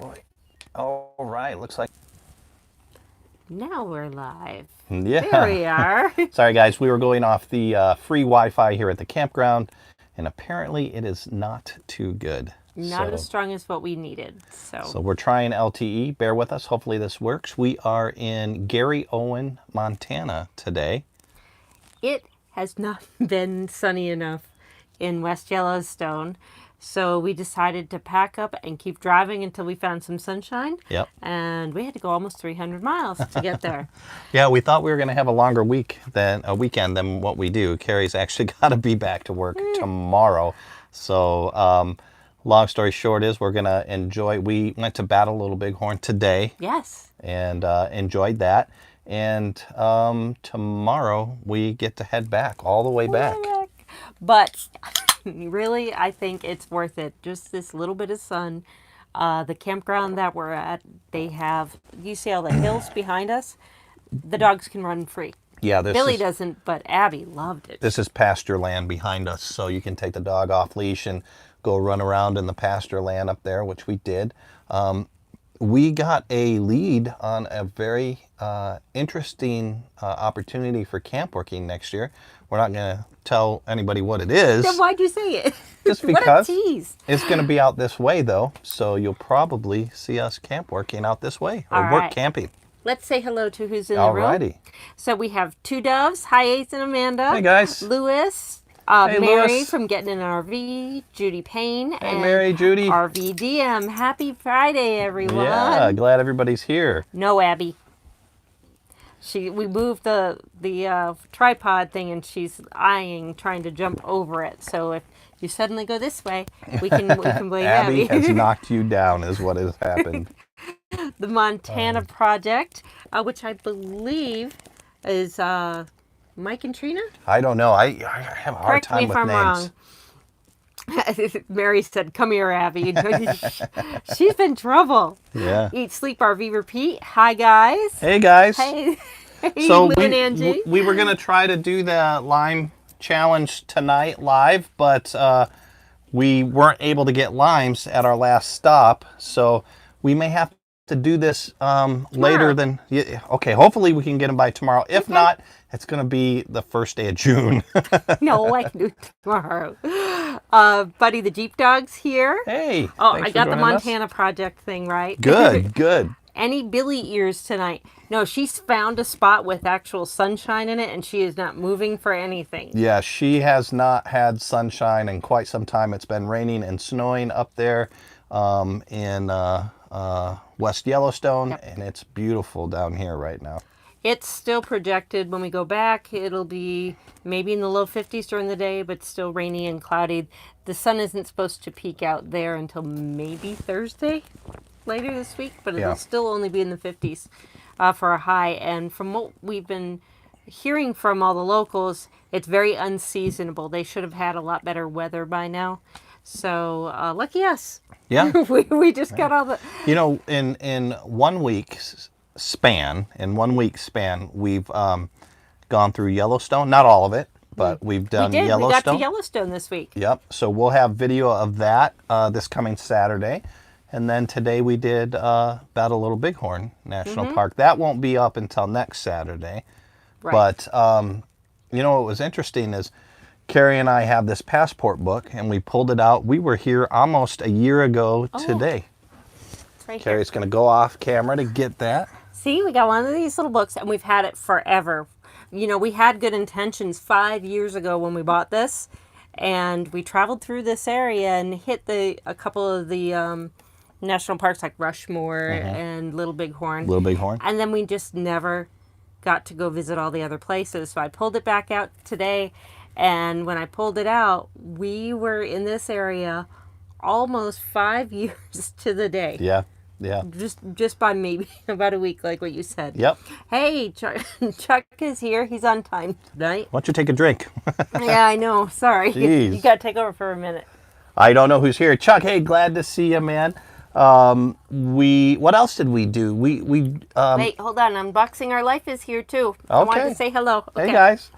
boy. All right, looks like... Now we're live. Yeah. There we are. Sorry, guys. We were going off the free Wi-Fi here at the campground, and apparently it is not too good. Not as strong as what we needed. So we're trying LTE. Bear with us. Hopefully this works. We are in Gary Owen, Montana today. It has not been sunny enough in West Yellowstone, so we decided to pack up and keep driving until we found some sunshine. Yep. And we had to go almost 300 miles to get there. Yeah, we thought we were going to have a longer weekend than what we do. Carrie's actually got to be back to work tomorrow. So, long story short is we're going to enjoy. We went to Battle Little Bighorn today. Yes. And enjoyed that. And tomorrow we get to head back, all the way back. But really, I think it's worth it. Just this little bit of sun. The campground that we're at, they have, you see all the hills behind us? The dogs can run free. Yeah, Billy doesn't, but Abby loved it. This is pasture land behind us, so you can take the dog off leash and go run around in the pasture land up there, which we did. We got a lead on a very interesting opportunity for camp working next year. We're not going to tell anybody what it is. Then why'd you say it? Just because. What a tease. It's going to be out this way, though, so you'll probably see us camp working out this way, or work camping. Let's say hello to who's in the room. Alrighty. So we have two doves. Hi, Ace and Amanda. Hey, guys. Lewis. Hey, Mary Lewis. from Getting in an RV, Judy Payne, Hey, and Mary, Judy. RVDM. Happy Friday, everyone. Yeah, glad everybody's here. No, Abby. We moved the tripod thing, and she's eyeing, trying to jump over it. So if you suddenly go this way, we can blame Abby. Abby has knocked you down, is what has happened. The Montana Project, which I believe is Mike and Trina? I don't know. I have a hard time with names. Correct me if I'm wrong. Mary said, "Come here, Abby." She's been trouble. Yeah. Eat, sleep, RV, repeat. Hi, guys. Hey, guys. Hey, So Lou and Angie. we were going to try to do the lime challenge tonight live, but we weren't able to get limes at our last stop. So we may have to do this later than... Okay, hopefully we can get them by tomorrow. If not, it's going to be the first day of June. No, I can do it tomorrow. Buddy the Jeep Dog's here. Hey. Oh, I got the Montana Project thing right. Good, good. Any Billy ears tonight? No, she's found a spot with actual sunshine in it, and she is not moving for anything. Yeah, she has not had sunshine in quite some time. It's been raining and snowing up there in West Yellowstone, and it's beautiful down here right now. It's still projected when we go back. It'll be maybe in the low 50s during the day, but still rainy and cloudy. The sun isn't supposed to peak out there until maybe Thursday later this week, but it'll still only be in the 50s for a high. And from what we've been hearing from all the locals, it's very unseasonable. They should have had a lot better weather by now. So lucky us. Yeah. we just got all the... You know, in 1 week span, we've gone through Yellowstone. Not all of it, but we've done Yellowstone. We got to Yellowstone this week. Yep. So we'll have video of that this coming Saturday. And then today we did Battle Little Bighorn National Park. That won't be up until next Saturday. Right. But, you know, what was interesting is Carrie and I have this passport book, and we pulled it out. We were here almost a year ago today. It's right Carrie's going to go off camera to get that. See, we got one of these little books, and we've had it forever. You know, we had good intentions 5 years ago when we bought this, and we traveled through this area and hit a couple of the national parks like Rushmore and Little Bighorn. And then we just never got to go visit all the other places. So I pulled it back out today, and when I pulled it out, we were in this area almost 5 years to the day. Yeah, yeah. Just by maybe about a week, like what you said. Yep. Hey, Chuck is here. He's on time tonight. Why don't you take a drink? Yeah, I know. Sorry. Jeez. You got to take over for a minute. I don't know who's here. Chuck, hey, glad to see you, man. What else did we do? We Wait, hold on. Unboxing Our Life is here too. Okay. I wanted to say hello. Okay. Hey guys.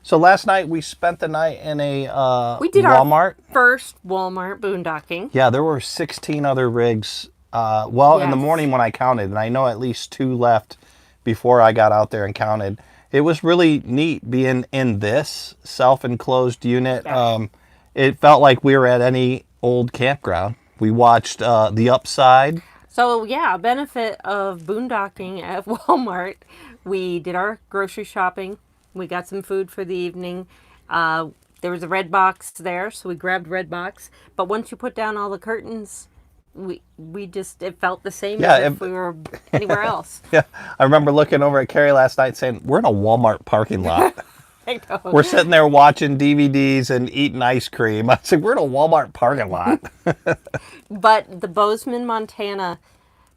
So last night we spent the night in a we did Walmart. Our first Walmart boondocking. Yeah, there were 16 other rigs Well, in the Yes. morning when I counted, and I know at least 2 left before I got out there and counted. It was really neat being in this self-enclosed unit. Yeah. It felt like we were at any old campground. We watched The Upside. So yeah, a benefit of boondocking at Walmart. We did our grocery shopping. We got some food for the evening. There was a red box there, so we grabbed red box. But once you put down all the curtains, we just it felt the same Yeah, as if we were anywhere else. yeah. I remember looking over at Carrie last night saying, we're in a Walmart parking lot. I know. We're sitting there watching DVDs and eating ice cream. I said, we're in a Walmart parking lot. But the Bozeman, Montana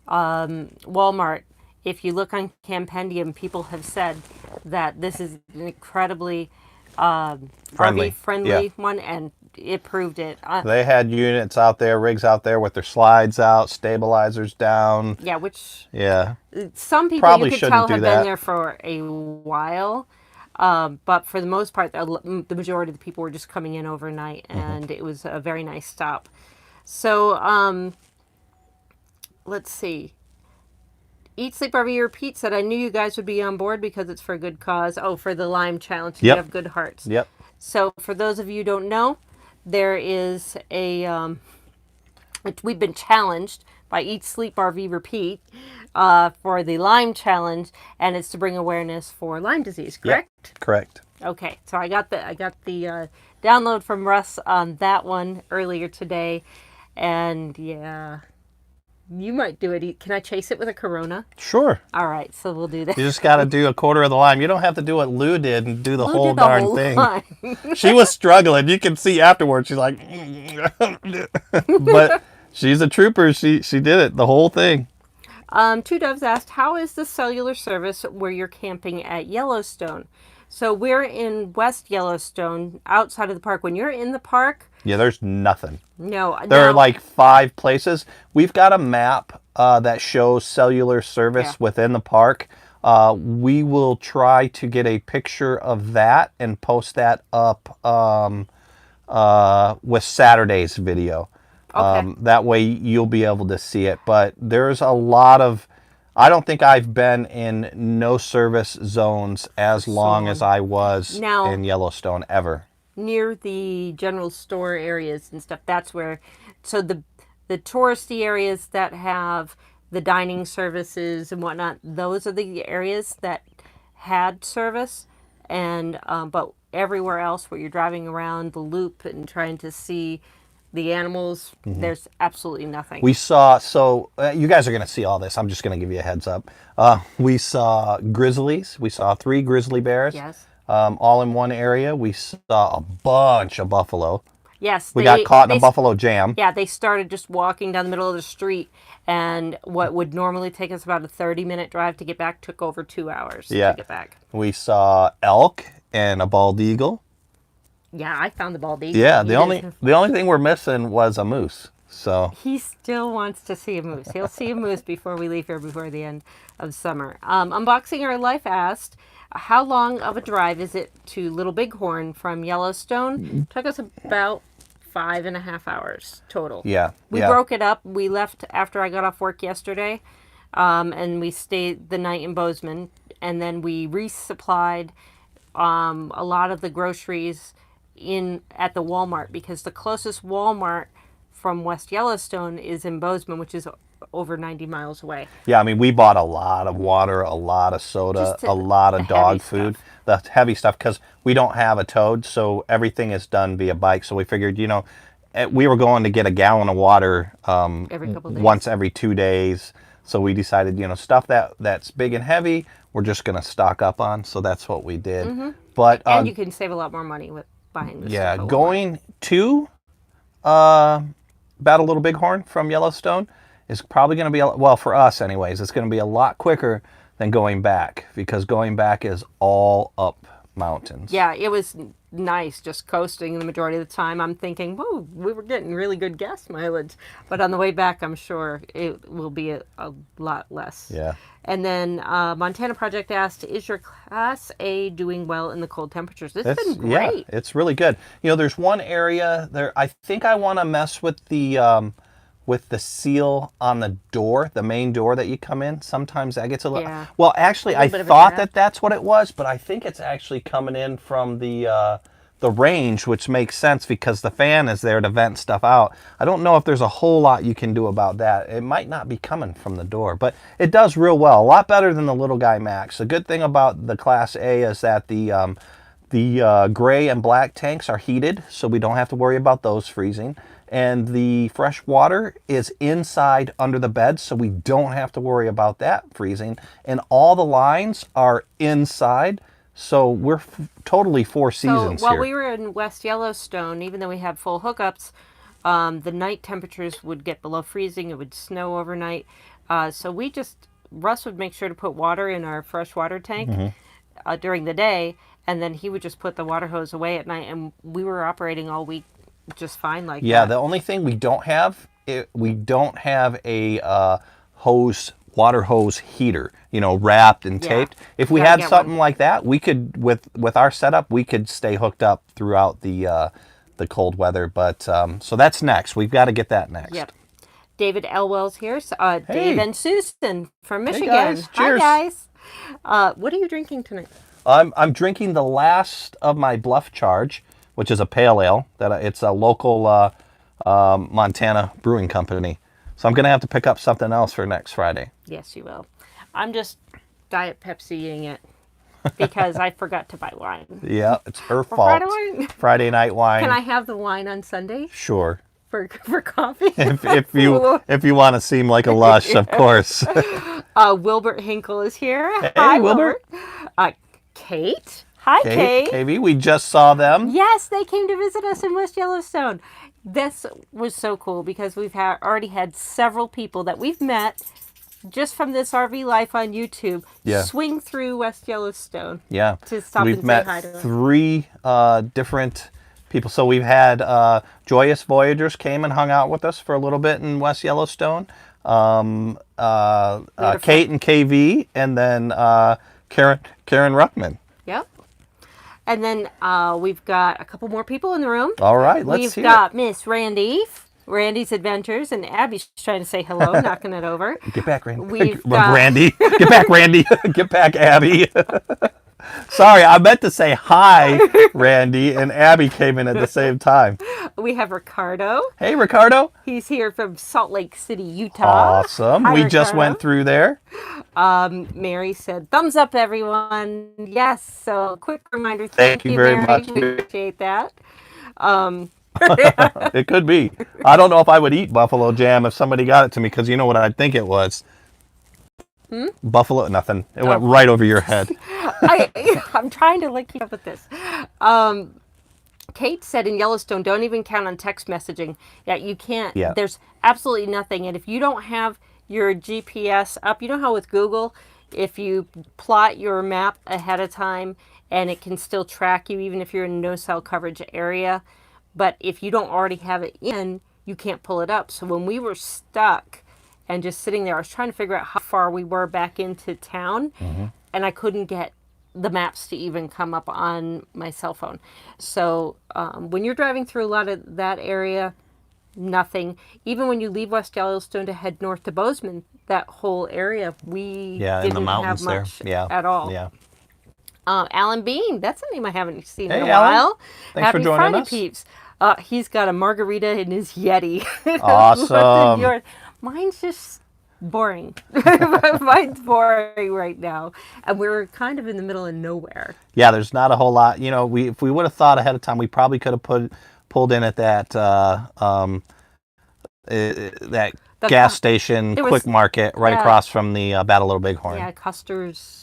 Walmart, if you look on Campendium, people have said that this is an incredibly Friendly. RV friendly one, and it proved it. They had units out there, rigs out there with their slides out, stabilizers down. Yeah, which Yeah. some people Probably you could shouldn't tell do have that. been there for a while. But for the most part, the majority of the people were just coming in overnight, and it was a very nice stop. So, let's see. Eat, Sleep, RV, Repeat said, I knew you guys would be on board because it's for a good cause. Oh, for the Lime Challenge. You Yep. have good hearts. Yep. So, for those of you who don't know, there is we've been challenged by Eat, Sleep, RV, Repeat for the Lyme Challenge, and it's to bring awareness for Lyme disease, correct? Yep. Correct. Okay, so I got the download from Russ on that one earlier today, and yeah, you might do it. Can I chase it with a Corona? Sure. All right, so we'll do that. You just got to do a quarter of the lime. You don't have to do what Lou did and do the Lou whole did the darn whole thing. line. She was struggling. You can see afterwards. She's like, but she's a trooper. She did it, the whole thing. Two Doves asked, how is the cellular service where you're camping at Yellowstone? So we're in West Yellowstone, outside of the park. When you're in the park, Yeah, there's nothing. no, There are like 5 places. We've got a map that shows cellular service Yeah. within the park. We will try to get a picture of that and post that up with Saturday's video. Okay. That way you'll be able to see it. But there's a lot of... I don't think I've been in no service zones as long as I was Now- in Yellowstone ever. near the general store areas and stuff, that's where, so the touristy areas that have the dining services and whatnot, those are the areas that had service. And but everywhere else where you're driving around the loop and trying to see the animals, there's absolutely nothing. We saw, so you guys are going to see all this. I'm just going to give you a heads up. We saw grizzlies. We saw 3 grizzly bears. Yes. All in one area. We saw a bunch of buffalo. Yes. We got caught in a buffalo jam. Yeah, they started just walking down the middle of the street, and what would normally take us about a 30-minute drive to get back took over 2 hours to get back. We saw elk and a bald eagle. Yeah, I found the bald eagle. Yeah, You the only didn't- thing we're missing was a moose. So He still wants to see a moose. He'll see a moose before we leave here before the end of summer. Unboxing Our Life asked, how long of a drive is it to Little Bighorn from Yellowstone? Took us about 5.5 hours total. yeah, We broke it up. We left after I got off work yesterday, and we stayed the night in Bozeman, and then we resupplied a lot of the groceries at the Walmart, because the closest Walmart from West Yellowstone is in Bozeman, which is over 90 miles away. Yeah, I mean, we bought a lot of water, a lot of soda, Just a lot of the dog heavy food, the heavy stuff, because we don't have a toad, so everything is done via bike. So we figured, we were going to get a gallon of water Every couple days. once every 2 days. So we decided, stuff that's big and heavy, we're just going to stock up on. So that's what we did. But And you can save a lot more money with buying this yeah, stuff at Walmart. going to Battle Little Bighorn from Yellowstone is probably going to be, well, for us anyways, it's going to be a lot quicker than going back, because going back is all up mountains. Yeah, it was nice just coasting the majority of the time. I'm thinking, whoa, we were getting really good gas mileage. But on the way back, I'm sure it will be a lot less. Yeah. And then Montana Project asked, is your Class A doing well in the cold temperatures? It's been great. Yeah, it's really good. There's one area there, I think I want to mess with the with the seal on the door, the main door that you come in. Sometimes that gets a little... Yeah. Well, actually, I thought that that's what it was, but I think it's actually coming in from the range, which makes sense because the fan is there to vent stuff out. I don't know if there's a whole lot you can do about that. It might not be coming from the door, but it does real well. A lot better than the Little Guy Max. The good thing about the Class A is that the gray and black tanks are heated, so we don't have to worry about those freezing. And the fresh water is inside under the bed, so we don't have to worry about that freezing. And all the lines are inside, so we're totally four seasons So while here. we were in West Yellowstone, even though we had full hookups, the night temperatures would get below freezing. It would snow overnight. So Russ would make sure to put water in our fresh water tank during the day, and then he would just put the water hose away at night, and we were operating all week just fine like that. Yeah, the only thing we don't have, we don't have a water hose heater, wrapped and taped. If we had something like that, we could, with our setup, we could stay hooked up throughout the cold weather. But so that's next. We've got to get that next. Yep. David Elwell's here. Hey. Dave and Susan from Michigan. Hey guys. Cheers. Hi guys. What are you drinking tonight? I'm drinking the last of my Bluff Charge, which is a pale ale. It's a local Montana brewing company. So I'm going to have to pick up something else for next Friday. Yes, you will. I'm just Diet Pepsi-ing it because I forgot to buy wine. Yeah, it's her fault. Friday night wine. Can I have the wine on Sunday? Sure. For coffee? if you want to seem like a lush, of course. Wilbert Hinkle is here. Hey, Hi, Wilbert. Kate. Hi, Kate. KV, we just saw them. Yes, they came to visit us in West Yellowstone. This was so cool because we've already had several people that we've met just from this RV life on YouTube swing through West Yellowstone. Yeah. To stop We've and say hi met to them. 3 different people. So we've had Joyous Voyagers came and hung out with us for a little bit in West Yellowstone. Kate and KV, and then Karen Ruckman. Yep. And then we've got a couple more people in the room. All right, let's see. We've got Miss Randy's Adventures, and Abby's trying to say hello, knocking it over. Get back, Randy. We've got... Randy. Get back, Randy. Get back, Abby. Sorry, I meant to say hi, Randy, and Abby came in at the same time. We have Ricardo. Hey, Ricardo. He's here from Salt Lake City, Utah. Awesome. Hi, we Ricardo. just went through there. Mary said, thumbs up, everyone. Yes, so quick reminder. Thank you very Mary. much. We appreciate that. It could be. I don't know if I would eat buffalo jam if somebody got it to me, because you know what I'd think it was? Buffalo, nothing. It went right over your head. I'm trying to keep up with this. Kate said in Yellowstone, don't even count on text messaging. Yeah, you can't. Yeah. There's absolutely nothing. And if you don't have your GPS up, you know how with Google, if you plot your map ahead of time and it can still track you even if you're in a no cell coverage area. But if you don't already have it in, you can't pull it up. So when we were stuck and just sitting there, I was trying to figure out how far we were back into town, and I couldn't get the maps to even come up on my cell phone. So when you're driving through a lot of that area, nothing. Even when you leave West Yellowstone to head north to Bozeman, that whole area, we didn't have much at all. Yeah. Alan Bean, that's a name I haven't seen in a Alan. while. Thanks Happy for joining Friday, us. peeps. He's got a margarita in his Yeti. Awesome. Yours? Mine's just boring. Mine's boring right now. And we're kind of in the middle of nowhere. Yeah, there's not a whole lot. If we would have thought ahead of time, we probably could have pulled in at that gas station, Quick Market, right across from the Battle Little Bighorn. Yeah, Custer's.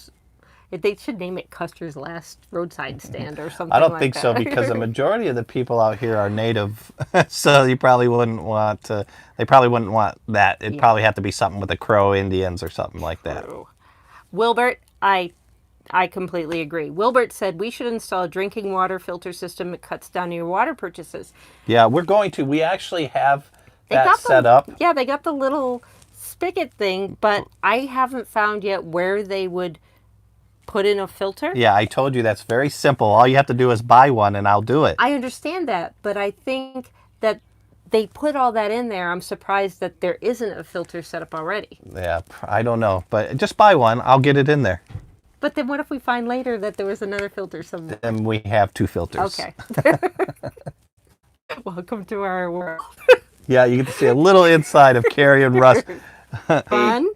They should name it Custer's Last Roadside Stand or something. I don't think so, because the majority of the people out here are native, so you probably wouldn't want to. They probably wouldn't want that. It'd probably have to be something with the Crow Indians or something like that. Wilbert, I completely agree. Wilbert said we should install a drinking water filter system. It cuts down your water purchases. Yeah, we're going to. We actually have that set up. Yeah, they got the little spigot thing, but I haven't found yet where they would put in a filter. Yeah, I told you that's very simple. All you have to do is buy one and I'll do it. I understand that, but I think that they put all that in there. I'm surprised that there isn't a filter set up already. Yeah, I don't know. But just buy one. I'll get it in there. But then what if we find later that there was another filter somewhere? Then we have 2 filters. Okay. Welcome to our world. Yeah, you get to see a little inside of Kerry and Russ. Fun.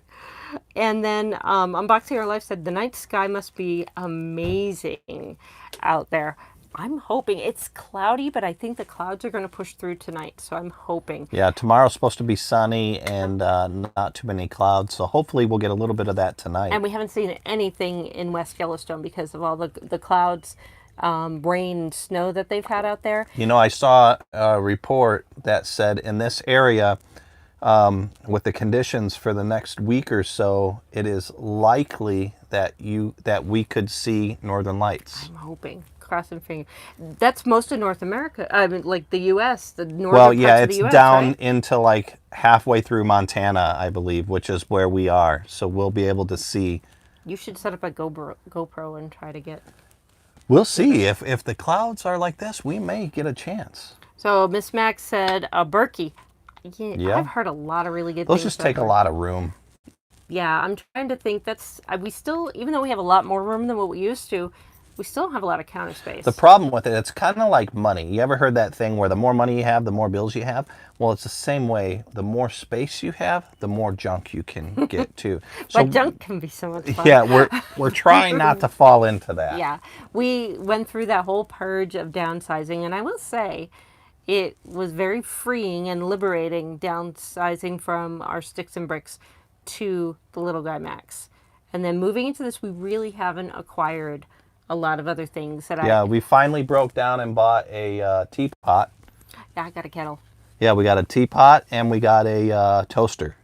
And then Unboxing Our Life said, the night sky must be amazing out there. I'm hoping. It's cloudy, but I think the clouds are going to push through tonight, so I'm hoping. Yeah, tomorrow's supposed to be sunny and not too many clouds, so hopefully we'll get a little bit of that tonight. And we haven't seen anything in West Yellowstone because of all the clouds, rain, and snow that they've had out there. You know, I saw a report that said in this area, with the conditions for the next week or so, it is likely that we could see northern lights. I'm hoping. Crossing fingers. That's most of North America. I mean, like the U.S., the northern Well, yeah, parts of the it's U.S., down right? into like halfway through Montana, I believe, which is where we are. So we'll be able to see. You should set up a GoPro and try to get. We'll see. If the clouds are like this, we may get a chance. So Miss Max said a Berkey. Yeah. I've heard a lot of really good Those things. just take a lot of room. Yeah, I'm trying to think. We still, even though we have a lot more room than what we used to, we still don't have a lot of counter space. The problem with it, it's kind of like money. You ever heard that thing where the more money you have, the more bills you have? Well, it's the same way. The more space you have, the more junk you can get too. But junk can be so much fun. Yeah, we're trying not to fall into that. Yeah, we went through that whole purge of downsizing, and I will say, it was very freeing and liberating downsizing from our sticks and bricks to the little guy Max. And then moving into this, we really haven't acquired a lot of other things that Yeah, we finally broke down and bought a teapot. Yeah, I got a kettle. Yeah, we got a teapot and we got a toaster.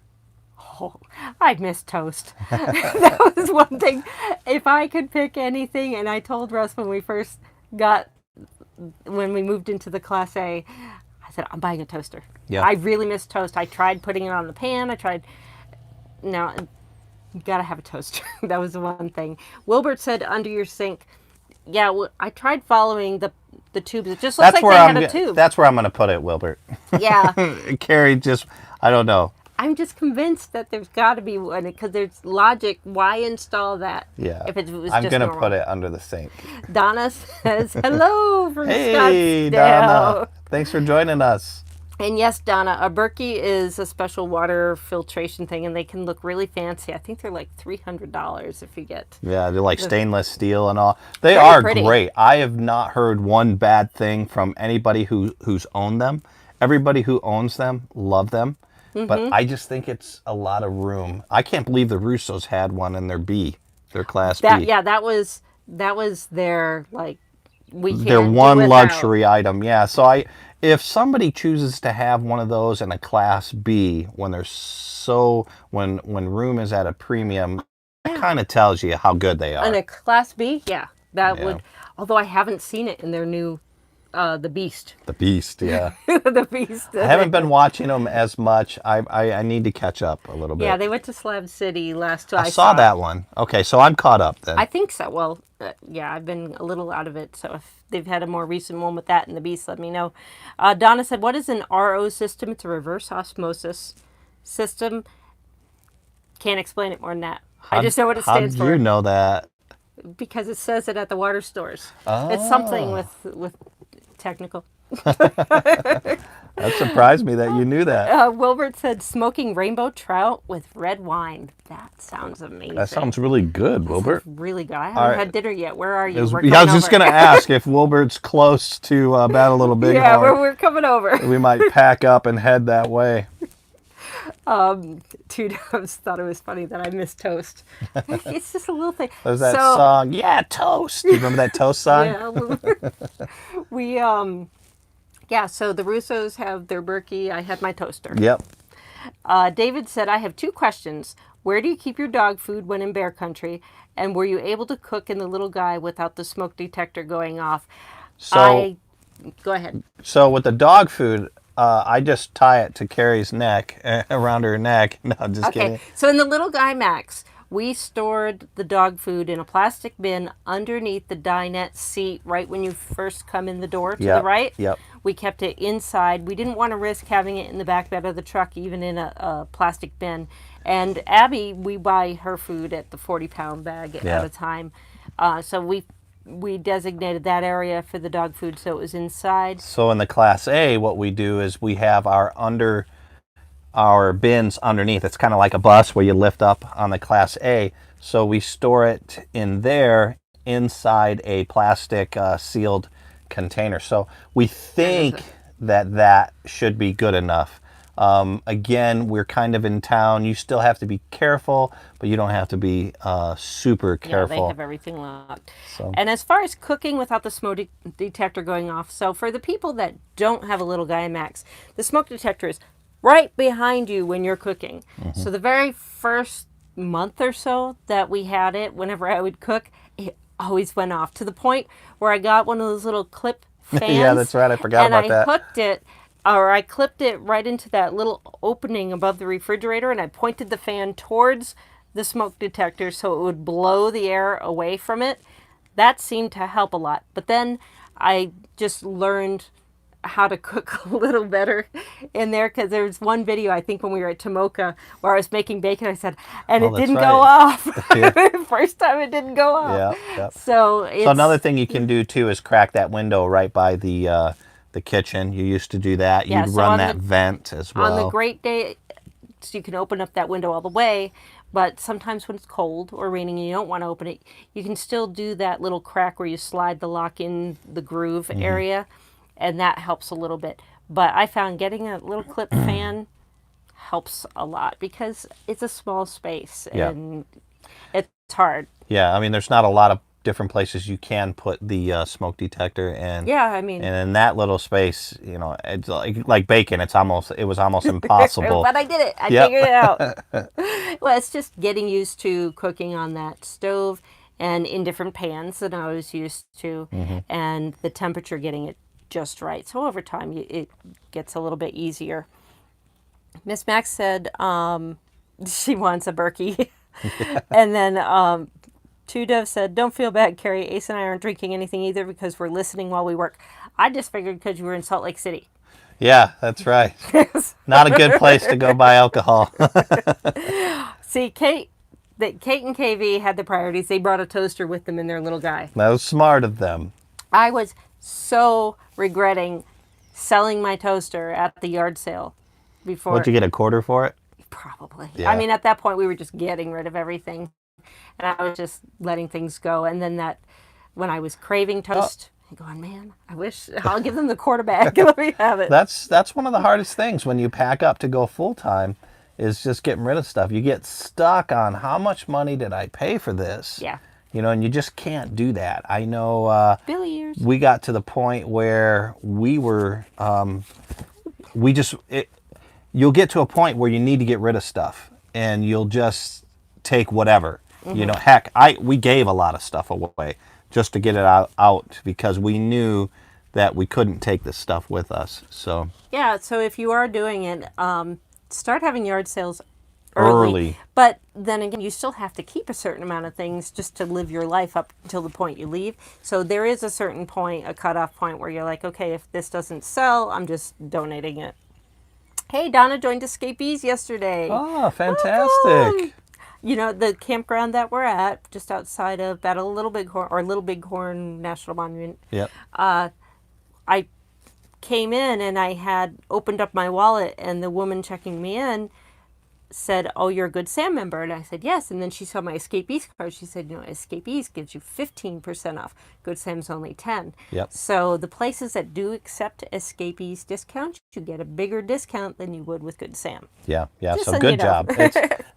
Oh, I miss toast. That was one thing. If I could pick anything, and I told Russ when we moved into the Class A, I said, I'm buying a toaster. Yeah. I really miss toast. I tried putting it on the pan. No, you gotta have a toaster. That was the one thing. Wilbert said under your sink. Yeah, I tried following the tubes. It just looks like they had a tube. That's where I'm going to put it, Wilbert. Yeah. Kerry I don't know. I'm just convinced that there's got to be one because there's logic. Why install that? Yeah. If it was I'm just going to normal? put it under the sink. Donna says hello from Hey, Scottsdale. Donna. Thanks for joining us. And yes, Donna, a Berkey is a special water filtration thing, and they can look really fancy. I think they're like $300 if you get. Yeah, they're like stainless steel and all. They Very are pretty. great. I have not heard one bad thing from anybody who's owned them. Everybody who owns them love them. But I just think it's a lot of room. I can't believe the Russos had one in their Class B. Yeah, that was their like we can't Their do one without. luxury item. Yeah, so if somebody chooses to have one of those in a Class B when when room is at a premium, it kind of tells you how good they are. And a Class B, that would. Although I haven't seen it in their new, the Beast. The Beast, yeah. The Beast. I haven't been watching them as much. I need to catch up a little bit. Yeah, they went to Slab City last time. I saw that one. Okay, so I'm caught up then. I think so. Well, yeah, I've been a little out of it. So if they've had a more recent one with that and the Beast, let me know. Donna said, what is an RO system? It's a reverse osmosis system. Can't explain it more than that. I just know what it stands for. How do you know that? Because it says it at the water stores. Oh. It's something with technical. That surprised me that you knew that. Wilbert said smoking rainbow trout with red wine. That sounds amazing. That sounds really good, Wilbert. Really good. I haven't had dinner yet. Where are you? I was just going to ask if Wilbert's close to Battle Little Bighorn. Yeah, we're coming over. We might pack up and head that way. Two Doves thought it was funny that I missed toast. It's just a little thing. There's that song, yeah, toast. Do you remember that toast song? Yeah, so the Russos have their Berkey. I had my toaster. Yep. David said, I have 2 questions. Where do you keep your dog food when in bear country? And were you able to cook in the little guy without the smoke detector going off? Go ahead. So with the dog food, I just tie it to Kerry's neck, around her neck. No, I'm just kidding. So in the little guy Max, we stored the dog food in a plastic bin underneath the dinette seat right when you first come in the door to the right. Yep. We kept it inside. We didn't want to risk having it in the back bed of the truck, even in a plastic bin. And Abby, we buy her food at the 40-pound bag at a time. So we designated that area for the dog food, so it was inside. So in the Class A, what we do is we have our bins underneath. It's kind of like a bus where you lift up on the Class A. So we store it in there inside a plastic sealed container. So we think that should be good enough. Again, we're kind of in town. You still have to be careful, but you don't have to be super careful. Yeah, they have everything locked. So. And as far as cooking without the smoke detector going off, so for the people that don't have a little guy Max, the smoke detector is right behind you when you're cooking. So the very first month or so that we had it, whenever I would cook, it always went off to the point where I got one of those little clip fans. Yeah, that's right. I forgot about that. And I clipped it right into that little opening above the refrigerator, and I pointed the fan towards the smoke detector so it would blow the air away from it. That seemed to help a lot. But then I just learned how to cook a little better in there, because there was one video, I think when we were at Tomoka, where I was making bacon, I said, and it didn't go off. First time it didn't go off. Yeah. So another thing you can do too is crack that window right by the kitchen. You used to do that. You'd run that vent as well. On the great day, so you can open up that window all the way, but sometimes when it's cold or raining and you don't want to open it, you can still do that little crack where you slide the lock in the groove area, and that helps a little bit. But I found getting a little clip fan helps a lot, because it's a small space and it's hard. Yeah, I mean, there's not a lot of different places you can put the smoke detector, and and in that little space, you know, it's like bacon. It was almost impossible. But I did it. I figured it out. Well, it's just getting used to cooking on that stove and in different pans than I was used to, and the temperature getting it just right. So over time, it gets a little bit easier. Miss Max said she wants a Berkey, and then. Two Dove said, don't feel bad, Kerry. Ace and I aren't drinking anything either because we're listening while we work. I just figured because you were in Salt Lake City. Yeah, that's right. Not a good place to go buy alcohol. See, Kate and KV had the priorities. They brought a toaster with them in their little guy. That was smart of them. I was so regretting selling my toaster at the yard sale before. Would you get a quarter for it? Probably. Yeah. I mean, at that point, we were just getting rid of everything. And I was just letting things go. And then when I was craving toast, I'm going, man, I wish I'll give them the quarter bag. Let me have it. That's one of the hardest things when you pack up to go full time, is just getting rid of stuff. You get stuck on how much money did I pay for this? Yeah. You know, and you just can't do that. I know Billy years. We got to the point where we were, you'll get to a point where you need to get rid of stuff, and you'll just take whatever. You know, heck, we gave a lot of stuff away just to get it out because we knew that we couldn't take this stuff with us. So yeah, so if you are doing it, start having yard sales early. But then again, you still have to keep a certain amount of things just to live your life up until the point you leave. So there is a certain point, a cutoff point, where you're like, okay, if this doesn't sell, I'm just donating it. Hey, Donna joined Escapees yesterday. Oh, fantastic. Welcome. You know, the campground that we're at, just outside of Battle of Little Bighorn National Monument. Yep. I came in and I had opened up my wallet, and the woman checking me in said, oh, you're a Good Sam member. And I said, yes. And then she saw my Escapees card. She said, you know, Escapees gives you 15% off. Good Sam's only 10. Yep. So the places that do accept Escapees discounts, you get a bigger discount than you would with Good Sam. Yeah. Just So so good you know. job.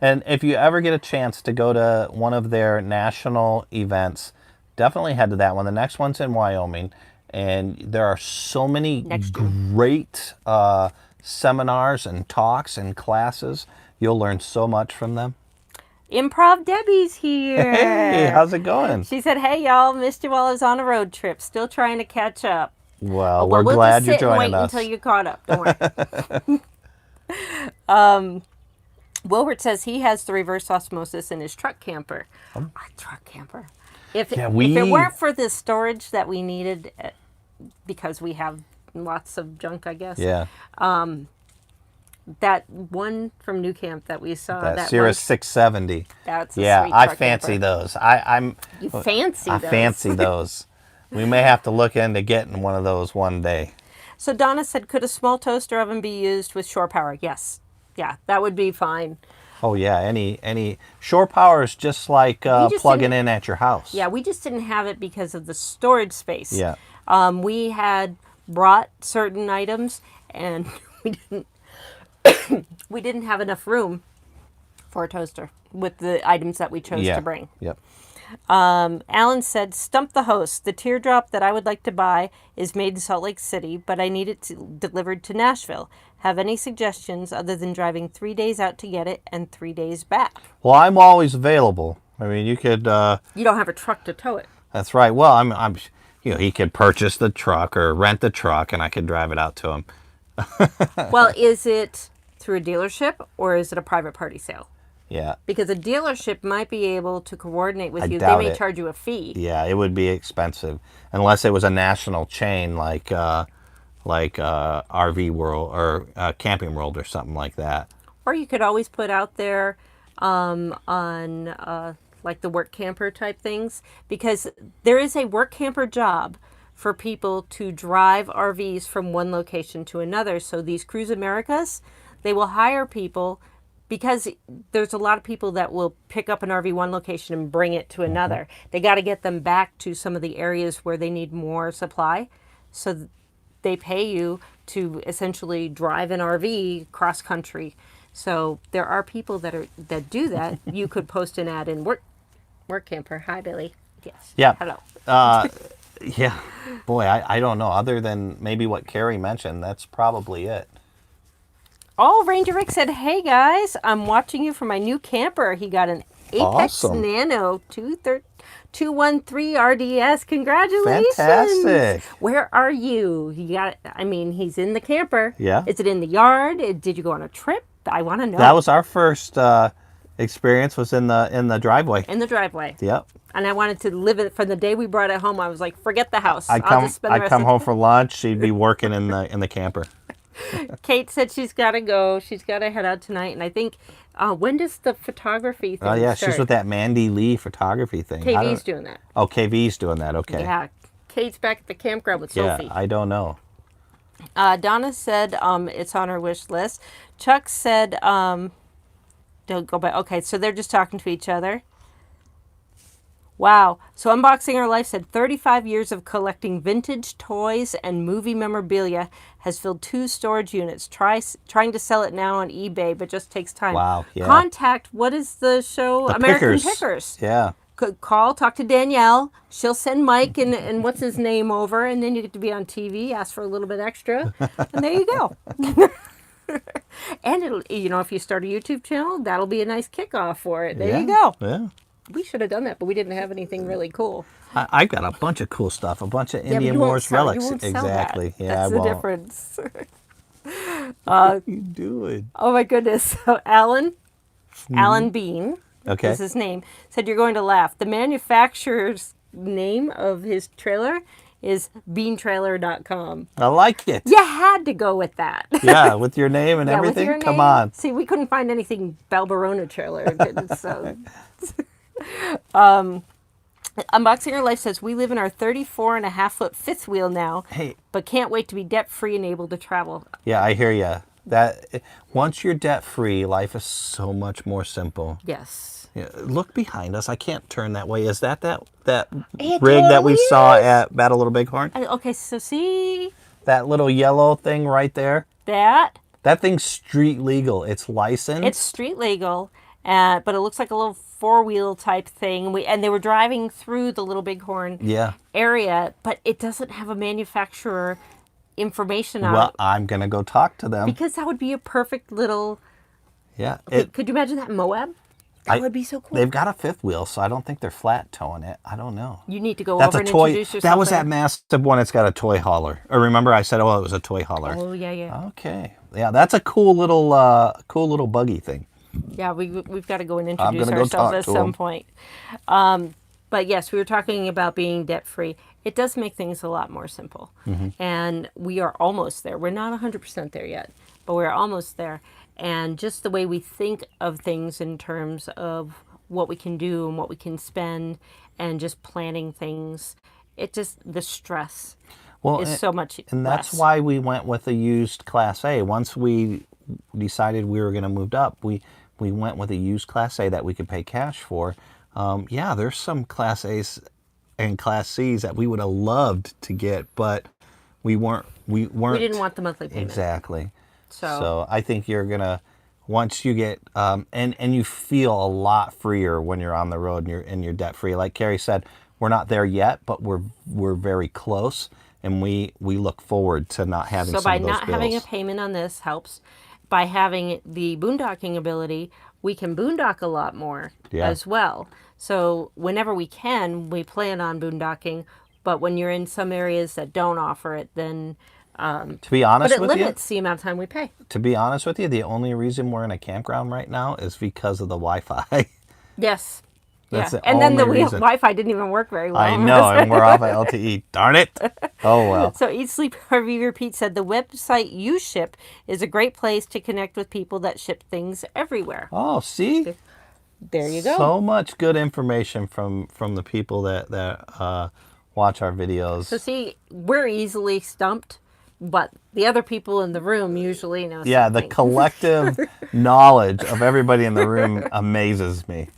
And if you ever get a chance to go to one of their national events, definitely head to that one. The next one's in Wyoming. And there are so many great seminars and talks and classes. You'll learn so much from them. Improv Debbie's here. Hey, how's it going? She said, hey, y'all, missed you while I was on a road trip. Still trying to catch up. Well, we're glad you're joining us. Wait until you're caught up. Don't worry. Wilbert says he has the reverse osmosis in his truck camper. A truck camper. If it weren't for the storage that we needed, because we have lots of junk, I guess. Yeah. That one from New Camp that we saw. That that Cirrus one, 670. That's a yeah, sweet I truck fancy camper. those. I Those. fancy those. We may have to look into getting one of those one day. So Donna said, could a small toaster oven be used with shore power? Yes. Yeah, that would be fine. Oh yeah, any shore power is just like plugging in at your house. Yeah, we just didn't have it because of the storage space. Yeah. We had brought certain items and we didn't have enough room for a toaster with the items that we chose to bring. Yep. Alan said, stump the host. The teardrop that I would like to buy is made in Salt Lake City, but I need it delivered to Nashville. Have any suggestions other than driving 3 days out to get it and 3 days back? Well, I'm always available. I mean, you could. You don't have a truck to tow it. That's right. Well, I'm. He could purchase the truck or rent the truck, and I could drive it out to him. Well, is it through a dealership or is it a private party sale? Yeah. Because a dealership might be able to coordinate with you. They doubt may it. charge you a fee. Yeah, it would be expensive unless it was a national chain like RV World or Camping World or something like that. Or you could always put out there on like the work camper type things, because there is a work camper job for people to drive RVs from one location to another. So these Cruise Americas, they will hire people, because there's a lot of people that will pick up an RV one location and bring it to another. They got to get them back to some of the areas where they need more supply. So they pay you to essentially drive an RV cross country. So there are people that do that. You could post an ad in work camper. Hi, Billy. Yes. Yeah. Hello. Yeah. Boy, I don't know. Other than maybe what Carrie mentioned, that's probably it. Oh, Ranger Rick said, hey guys, I'm watching you from my new camper. He got an Apex Awesome. Nano 213 RDS. Congratulations. Fantastic. Where are you? He's in the camper. Yeah. Is it in the yard? Did you go on a trip? I want to know. That was our first experience, was in the driveway. in the driveway. Yep. And I wanted to live it from the day we brought it home. I was like, forget the house. I'd come home for lunch. She'd be working in the camper. Kate said she's got to go. She's got to head out tonight. And I think, when does the photography thing Oh yeah, start? she's with that Mandy Lee photography thing. KV's doing that. Oh, KV's doing that. Okay. Yeah. Kate's back at the campground with Yeah, Sophie. I don't know. Donna said it's on her wish list. Chuck said, don't go back. Okay, so they're just talking to each other. Wow. So Unboxing Our Life said 35 years of collecting vintage toys and movie memorabilia has filled 2 storage units. Trying to sell it now on eBay, but just takes time. Wow, yeah. Contact, what is the show? The American Pickers. Pickers. Yeah. Call, talk to Danielle. She'll send Mike and what's his name over, and then you get to be on TV, ask for a little bit extra, and there you go. And it'll, if you start a YouTube channel, that'll be a nice kickoff for it. There you go. Yeah. We should have done that, but we didn't have anything really cool. I've got a bunch of cool stuff, a bunch of Yeah, but Indian you won't Wars sell- you relics. won't sell Exactly. that. Yeah, That's I the won't. difference. What are you doing? Oh my goodness. So Alan Bean, Okay. is his name, said you're going to laugh. The manufacturer's name of his trailer is beantrailer.com. I like it. You had to go with that. Yeah, with your name and Yeah, with everything. your Come name. on. See, we couldn't find anything Balbarona trailer. So, Unboxing Our Life says, we live in our 34.5-foot fifth wheel now, Hey. but can't wait to be debt-free and able to travel. Yeah, I hear you. That once you're debt free, life is so much more simple. Yes. Yeah, look behind us. I can't turn that way. Is that It rig that we totally saw is. at Battle Little Bighorn? Okay, so see That little yellow thing right there? that? That thing's street legal. It's licensed. It's street legal, but it looks like a little four-wheel type thing. And they were driving through the Little Bighorn Yeah. area, but it doesn't have a manufacturer information on Well, it. I'm going to go talk to them. Because that would be a perfect little... Yeah. Could you imagine that in Moab? That would be so cool. They've got a fifth wheel, so I don't think they're flat towing it. I don't know. You need to go That's over a and toy. introduce yourself. That was that there. massive one. It's got a toy hauler. Or remember I said, it was a toy hauler. Oh, yeah. Okay. Yeah, that's a cool little buggy thing. Yeah, we've got to go and I'm introduce gonna go ourselves talk at to some him. point. But yes, we were talking about being debt-free. It does make things a lot more simple. And we are almost there. We're not 100% there yet, but we're almost there. And just the way we think of things in terms of what we can do and what we can spend and just planning things, the stress is so much and less. that's why we went with a used Class A. Once we decided we were going to move up, we went with a used Class A that we could pay cash for. Yeah, there's some Class A's and Class C's that we would have loved to get, but we weren't. We didn't want the monthly payment. Exactly. So So I think you're gonna, once you get and you feel a lot freer when you're on the road and you're debt free. Like Kerry said, we're not there yet, but we're very close, and we look forward to not having So some by of those not bills. having a payment on this helps. By having the boondocking ability, we can boondock a lot more as well. So whenever we can, we plan on boondocking. But when you're in some areas that don't offer it, then To be honest but it with you, limits the amount of time we pay. to be honest with you, the only reason we're in a campground right now is because of the Wi-Fi. Yes. That's the And then the only reason. Wi-Fi didn't even work very well. I know, and we're off at LTE. Darn it! Oh well. So Eat Sleep Review Repeat said the website You Ship is a great place to connect with people that ship things everywhere. Oh, see, There you go. so much good information from the people that watch our videos. So see, we're easily stumped, but the other people in the room usually know Yeah, the something. collective knowledge of everybody in the room amazes me.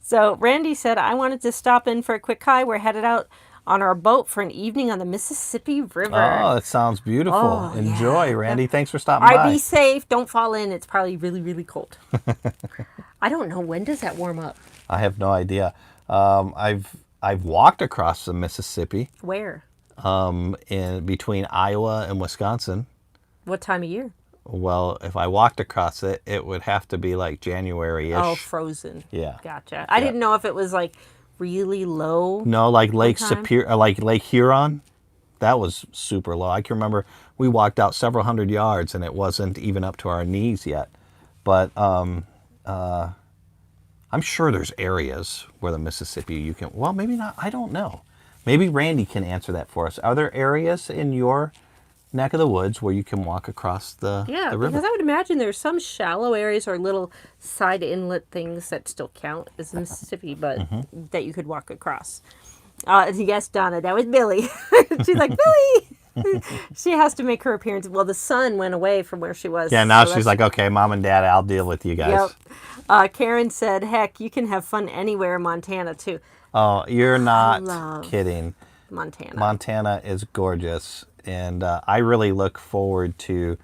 So Randy said, I wanted to stop in for a quick hi. We're headed out on our boat for an evening on the Mississippi River. Oh, that sounds beautiful. Oh, Enjoy, yeah. Randy. Thanks for stopping All right, by. be safe. Don't fall in. It's probably really, really cold. I don't know. When does that warm up? I have no idea. I've walked across the Mississippi Where? in between Iowa and Wisconsin. What time of year? Well, if I walked across it, it would have to be like January-ish. Oh, frozen. Yeah. Gotcha. I didn't know if it was like really low. No, like Lake time? Superior, like Lake Huron. That was super low. I can remember we walked out several hundred yards and it wasn't even up to our knees yet. But I'm sure there's areas where the Mississippi you can. Well, maybe not. I don't know. Maybe Randy can answer that for us. Are there areas in your neck of the woods where you can walk across the river? Because I would imagine there's some shallow areas or little side inlet things that still count as the Mississippi, but that you could walk across. Yes, Donna, that was Billy. She's like, Billy! She has to make her appearance. Well, the sun went away from where she was. Yeah, now so she's like, okay, Mom and Dad, I'll deal with you guys. Yep. Karen said, heck, you can have fun anywhere in Montana, too. Oh, you're not love kidding. Montana. Montana is gorgeous. And I really look forward to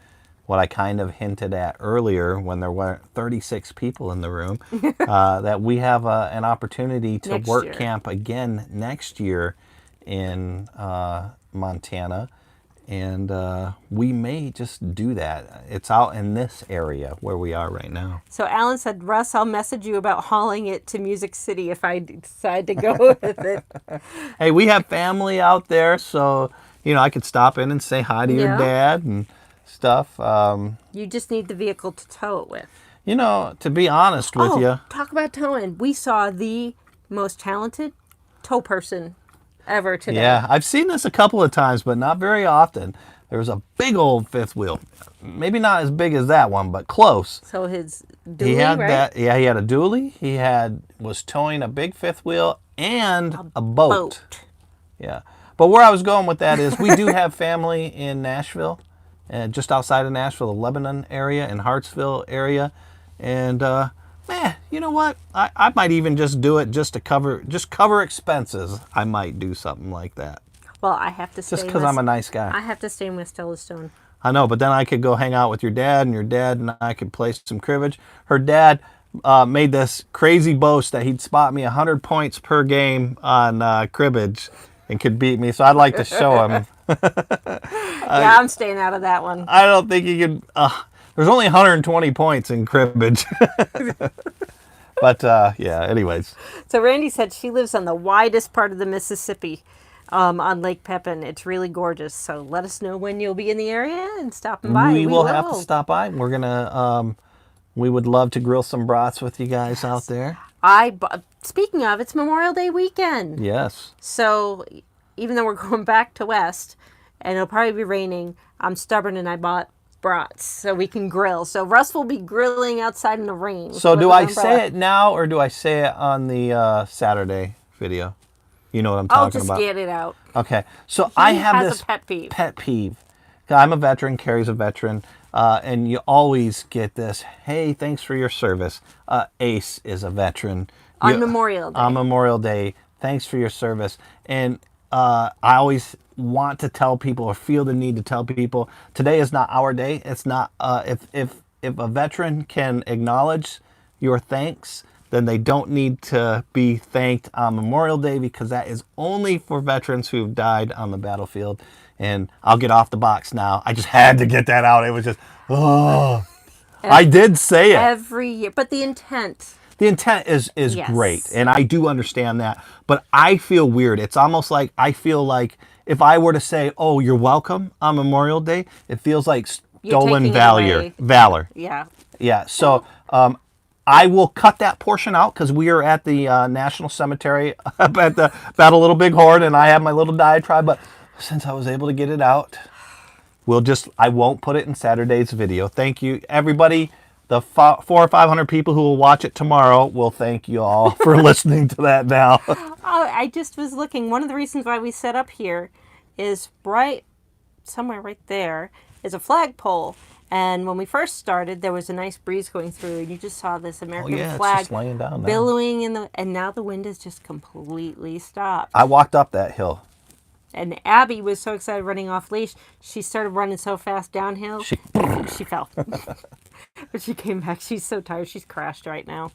what I kind of hinted at earlier when there were 36 people in the room, that we have an opportunity to Next work year. camp again next year in Montana. And we may just do that. It's out in this area where we are right now. So Alan said, Russ, I'll message you about hauling it to Music City if I decide to go with it. Hey, we have family out there, so, you know, I could stop in and say hi to your Yeah. dad and stuff. You just need the vehicle to tow it with. You know, to be honest with you, Talk about towing. We saw the most talented tow person ever today. yeah, I've seen this a couple of times, but not very often. There was a big old fifth wheel. Maybe not as big as that one, but close. So his dually, He had right? that. Yeah, he had a dually. He was towing a big fifth wheel and a boat. Yeah. But where I was going with that is we do have family in Nashville, and just outside of Nashville, the Lebanon area and Hartsville area. And you know what? I might even just do it just to cover expenses. I might do something like that. Well, I have to stay Just because I'm a nice guy. I have to stay in West Yellowstone. I know, but then I could go hang out with your dad, and your dad and I could play some cribbage. Her dad made this crazy boast that he'd spot me 100 points per game on cribbage and could beat me. So I'd like to show him. Yeah, I'm staying out of that one. I don't think he could. There's only 120 points in cribbage. But yeah, anyways. So Randy said she lives on the widest part of the Mississippi, on Lake Pepin. It's really gorgeous. So let us know when you'll be in the area and stopping by. We will have to stop by. We're gonna. We would love to grill some brats with you guys out there. Speaking of, it's Memorial Day weekend. Yes. So even though we're going back to West and it'll probably be raining, I'm stubborn and I bought brats so we can grill. So Russ will be grilling outside in the rain. So do I say it now or do I say it on the Saturday video? You know what I'm talking about. I'll just get it out. Okay. So I have has this a pet peeve. Pet peeve. I'm a veteran, Kerry's a veteran, and you always get this, hey, thanks for your service. Ace is a veteran. On Memorial Day. On Memorial Day, thanks for your service. And I always want to tell people or feel the need to tell people, today is not our day. It's not, if a veteran can acknowledge your thanks, then they don't need to be thanked on Memorial Day because that is only for veterans who've died on the battlefield. And I'll get off the box now. I just had to get that out. It was just, oh. I did say it. Every year. But the intent. The intent is Yes. great. And I do understand that. But I feel weird. It's almost like I feel like if I were to say, oh, you're welcome on Memorial Day, it feels like stolen valor. Yeah. Yeah. So I will cut that portion out because we are at the National Cemetery up at the Battle Little Bighorn, and I have my little diatribe. But since I was able to get it out, I won't put it in Saturday's video. Thank you, everybody. The 400 or 500 people who will watch it tomorrow will thank you all for listening to that now. I just was looking. One of the reasons why we set up here is somewhere right there is a flagpole. And when we first started, there was a nice breeze going through, and you just saw this American flag it's just laying down now. billowing and now the wind has just completely stopped. I walked up that hill. And Abby was so excited running off leash, she started running so fast downhill, she fell. But she came back. She's so tired. She's crashed right now.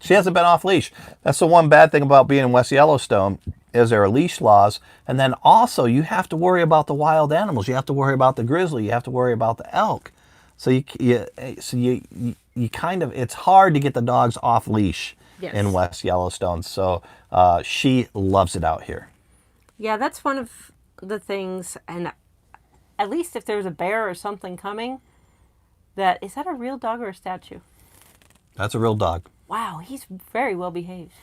She hasn't been off leash. That's the one bad thing about being in West Yellowstone is there are leash laws. And then also you have to worry about the wild animals. You have to worry about the grizzly. You have to worry about the elk. So you kind of, it's hard to get the dogs off leash in West Yellowstone. So she loves it out here. Yeah, that's one of the things. And at least if there's a bear or something coming, is that a real dog or a statue? That's a real dog. Wow, he's very well behaved.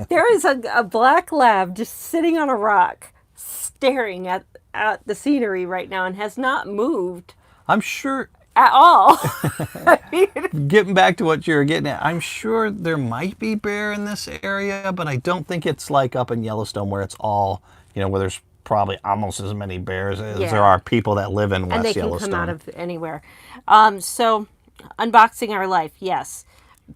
There is a black lab just sitting on a rock staring at the scenery right now and has not moved. I'm sure. At all. Getting back to what you were getting at, I'm sure there might be bear in this area, but I don't think it's like up in Yellowstone where it's all, where there's probably almost as many bears as there are people that live in West Yellowstone. And they can come out of anywhere. So, unboxing our life, yes.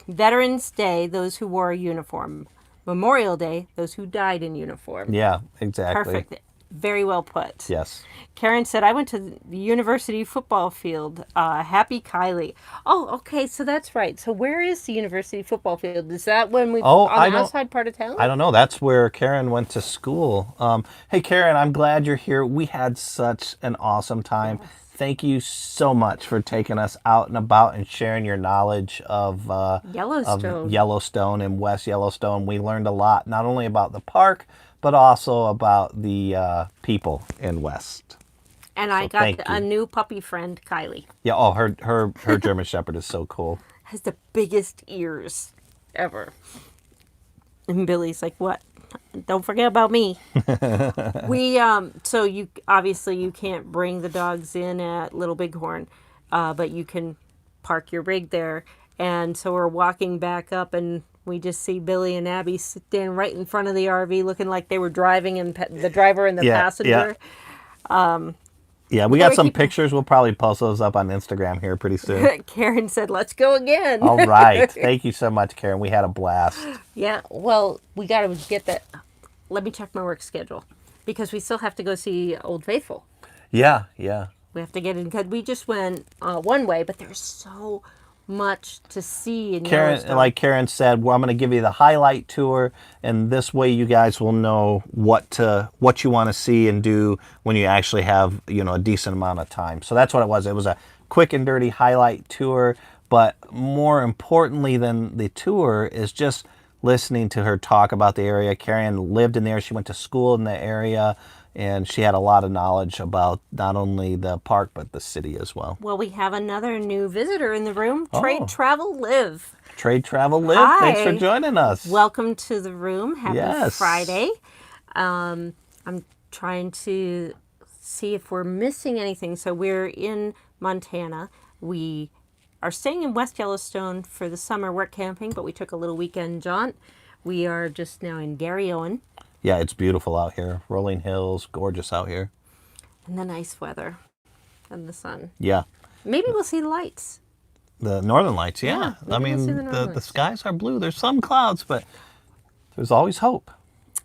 Veterans Day, those who wore a uniform. Memorial Day, those who died in uniform. Yeah, exactly. Perfect. Very well put. Yes. Karen said, I went to the university football field. Happy Kylie. Oh, okay, so that's right. So where is the university football field? Is that on the outside part of town? I don't know. That's where Karen went to school. Hey, Karen, I'm glad you're here. We had such an awesome time. Yes. Thank you so much for taking us out and about and sharing your knowledge of Yellowstone and West Yellowstone. We learned a lot, not only about the park, but also about the people in West. And I got a new puppy friend, Kylie. Yeah, oh, her German Shepherd is so cool. Has the biggest ears ever. And Billy's like, what? Don't forget about me. So you can't bring the dogs in at Little Bighorn, but you can park your rig there. And so we're walking back up and we just see Billy and Abby stand right in front of the RV looking like they were driving and the driver and the passenger. Yeah, we got some pictures. We'll probably post those up on Instagram here pretty soon. Karen said, let's go again. All right. Thank you so much, Karen. We had a blast. Yeah, well, we got to get that. Let me check my work schedule because we still have to go see Old Faithful. Yeah. We have to get in because we just went one way, but there's so much to see in Yellowstone. Like Karen said, well, I'm going to give you the highlight tour, and this way you guys will know what you want to see and do when you actually have a decent amount of time. So that's what it was. It was a quick and dirty highlight tour, but more importantly than the tour is just listening to her talk about the area. Karen lived in there. She went to school in the area. And she had a lot of knowledge about not only the park, but the city as well. Well, we have another new visitor in the room. Trade, Travel, Live. Trade Travel Live. Hi. Thanks for joining us. Welcome to the room. Happy Yes. Friday. I'm trying to see if we're missing anything. So we're in Montana. We are staying in West Yellowstone for the summer work camping, but we took a little weekend jaunt. We are just now in Gary Owen. Yeah, it's beautiful out here. Rolling hills, gorgeous out here. And the nice weather and the sun. Yeah. Maybe we'll see the lights. The northern lights, yeah. I maybe we'll mean, see the northern the lights. skies are blue. There's some clouds, but there's always hope.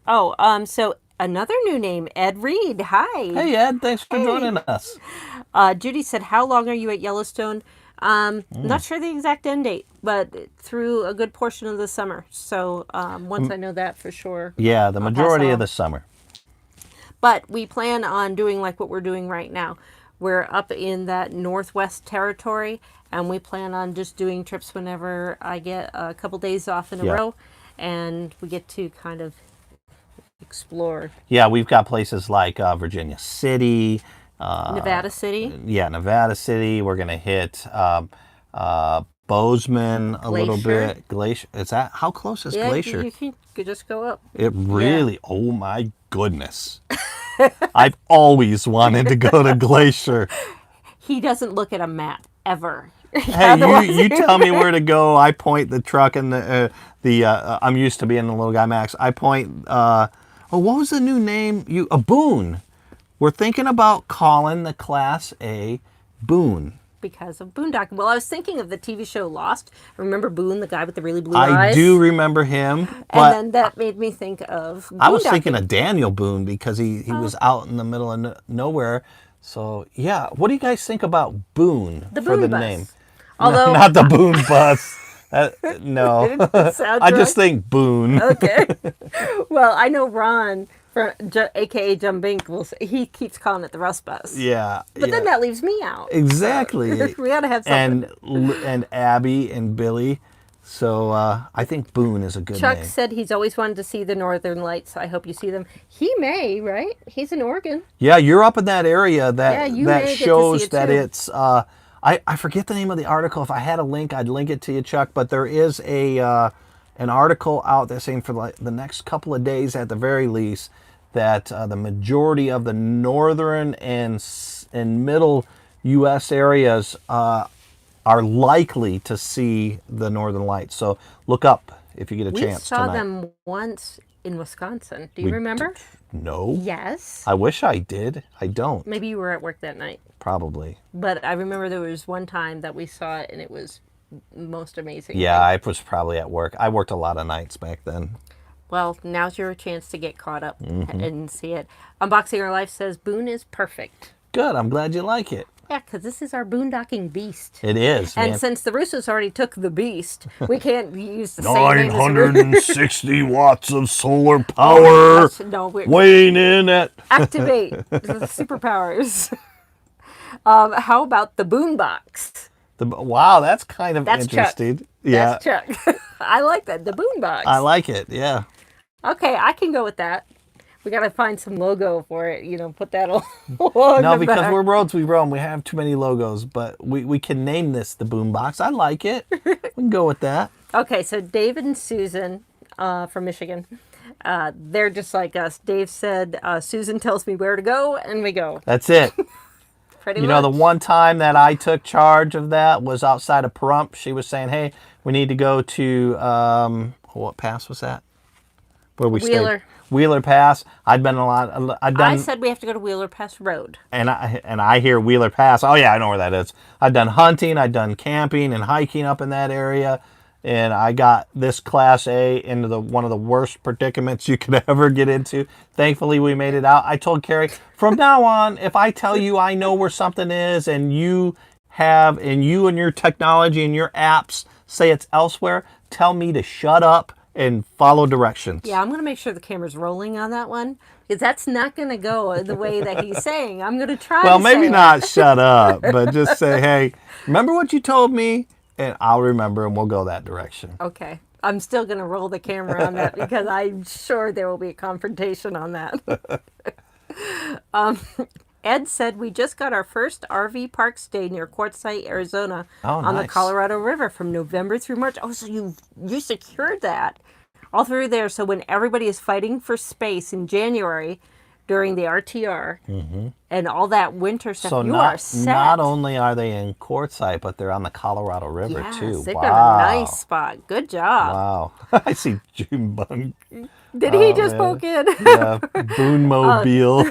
Oh, so another new name, Ed Reed. Hi. Hey, Ed, thanks for joining us. Judy said, how long are you at Yellowstone? Not sure the exact end date, but through a good portion of the summer. So once I know that for sure. Yeah, the I'll pass majority on. of the summer. But we plan on doing like what we're doing right now. We're up in that Northwest Territory, and we plan on just doing trips whenever I get a couple days off in a row, and we get to kind of explore. Yeah, we've got places like Virginia City. Nevada City. Yeah, Nevada City. We're going to hit Bozeman a little bit. Glacier. Is that, how close is Glacier? You could just go up. It really, oh my goodness. I've always wanted to go to Glacier. He doesn't look at a map ever. Hey, you tell me where to go. I point the truck and I'm used to being the little guy Max. I point, what was the new name? A Boone. We're thinking about calling the Class A Boone. Because of boondocking. Well, I was thinking of the TV show Lost. Remember Boone, the guy with the really blue eyes? I do remember him. But And then that made me think of boondocking. I was thinking of Daniel Boone because he was out in the middle of nowhere. So, yeah. What do you guys think about Boone The for Boone the Bus. name? Although, Not the Boone Bus. No. sound I just right? think Boone. Okay. Well, I know Ron, a.k.a. Jum Bink, he keeps calling it the Russ Bus. Yeah. But then that leaves me out. Exactly. So we got to have something. And Abby and Billy. So I think Boone is a good Chuck name. said he's always wanted to see the Northern Lights. I hope you see them. He may, right? He's in Oregon. Yeah, you're up in that area Yeah, you that may get to shows see it that too. it's. I forget the name of the article. If I had a link, I'd link it to you, Chuck. But there is an article out there saying for like the next couple of days, at the very least, that the majority of the northern and middle U.S. areas are likely to see the Northern Lights. So look up if you get a chance We saw tonight. them once in Wisconsin. Do you remember? No. Yes. I wish I did. I don't. Maybe you were at work that night. Probably. But I remember there was one time that we saw it, and it was most amazing. Yeah, I was probably at work. I worked a lot of nights back then. Well, now's your chance to get caught up and see it. Unboxing Our Life says Boone is perfect. Good. I'm glad you like it. Yeah, because this is our boondocking beast. It is, And man. since the Russos already took the beast, we can't use the same name as the Russos. 960 watts of solar power No, we're weighing in at... activate the superpowers. How about the boombox? Wow, that's kind of That's Chuck. interesting. Yeah, That's Chuck. I like that. The boombox. I like it. Yeah. Okay, I can go with that. We got to find some logo for it, put that along No, the because back. we're roads we roam. We have too many logos, but we can name this the Boombox. I like it. We can go with that. Okay, so Dave and Susan from Michigan, they're just like us. Dave said, Susan tells me where to go, and we go. That's it. Pretty You much. know, the one time that I took charge of that was outside of Pahrump. She was saying, hey, we need to go to, what pass was that? Where we Wheeler. stayed? Wheeler Pass. I'd been I said we have to go to Wheeler Pass Road. and I hear Wheeler Pass. Oh yeah, I know where that is. I've done hunting, I've done camping and hiking up in that area, and I got this Class A into one of the worst predicaments you could ever get into. Thankfully, we made it out. I told Carrie, from now on, if I tell you I know where something is, and you and your technology and your apps say it's elsewhere, tell me to shut up and follow directions. Yeah, I'm going to make sure the camera's rolling on that one, because that's not going to go the way that he's saying. I'm going to try Well, to maybe say it. not shut up, but just say, hey, remember what you told me? And I'll remember, and we'll go that direction. Okay. I'm still going to roll the camera on that because I'm sure there will be a confrontation on that. Ed said we just got our first RV park stay near Quartzsite, Arizona, Oh, on the nice. Colorado River from November through March. Oh, so you secured that all through there. So when everybody is fighting for space in January during the RTR and all that winter stuff, So you are set. not only are they in Quartzsite, but they're on the Colorado River Yes, too. they've Wow. got a nice spot. Good job. Wow. I see June Bung. Did he just man. poke in? Yeah, Boone Mobile.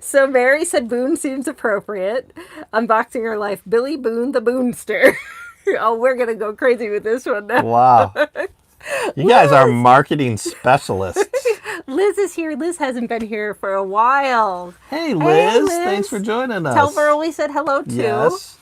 So Mary said Boone seems appropriate. Unboxing her life. Billy Boone the Boonster. Oh, we're going to go crazy with this one now. Wow. You guys are marketing specialists. Liz is here. Liz hasn't been here for a while. Hey, Liz. Liz. Thanks for joining us. Tell Burl we said hello too. Yes.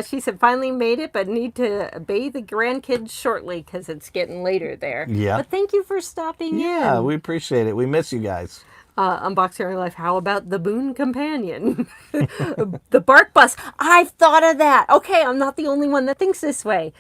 She said finally made it, but need to bathe the grandkids shortly because it's getting later there. Yeah. But thank you for stopping Yeah, in. we appreciate it. We miss you guys. Unboxing Our Life. How about the Boone Companion? The Bark Bus. I've thought of that. Okay, I'm not the only one that thinks this way.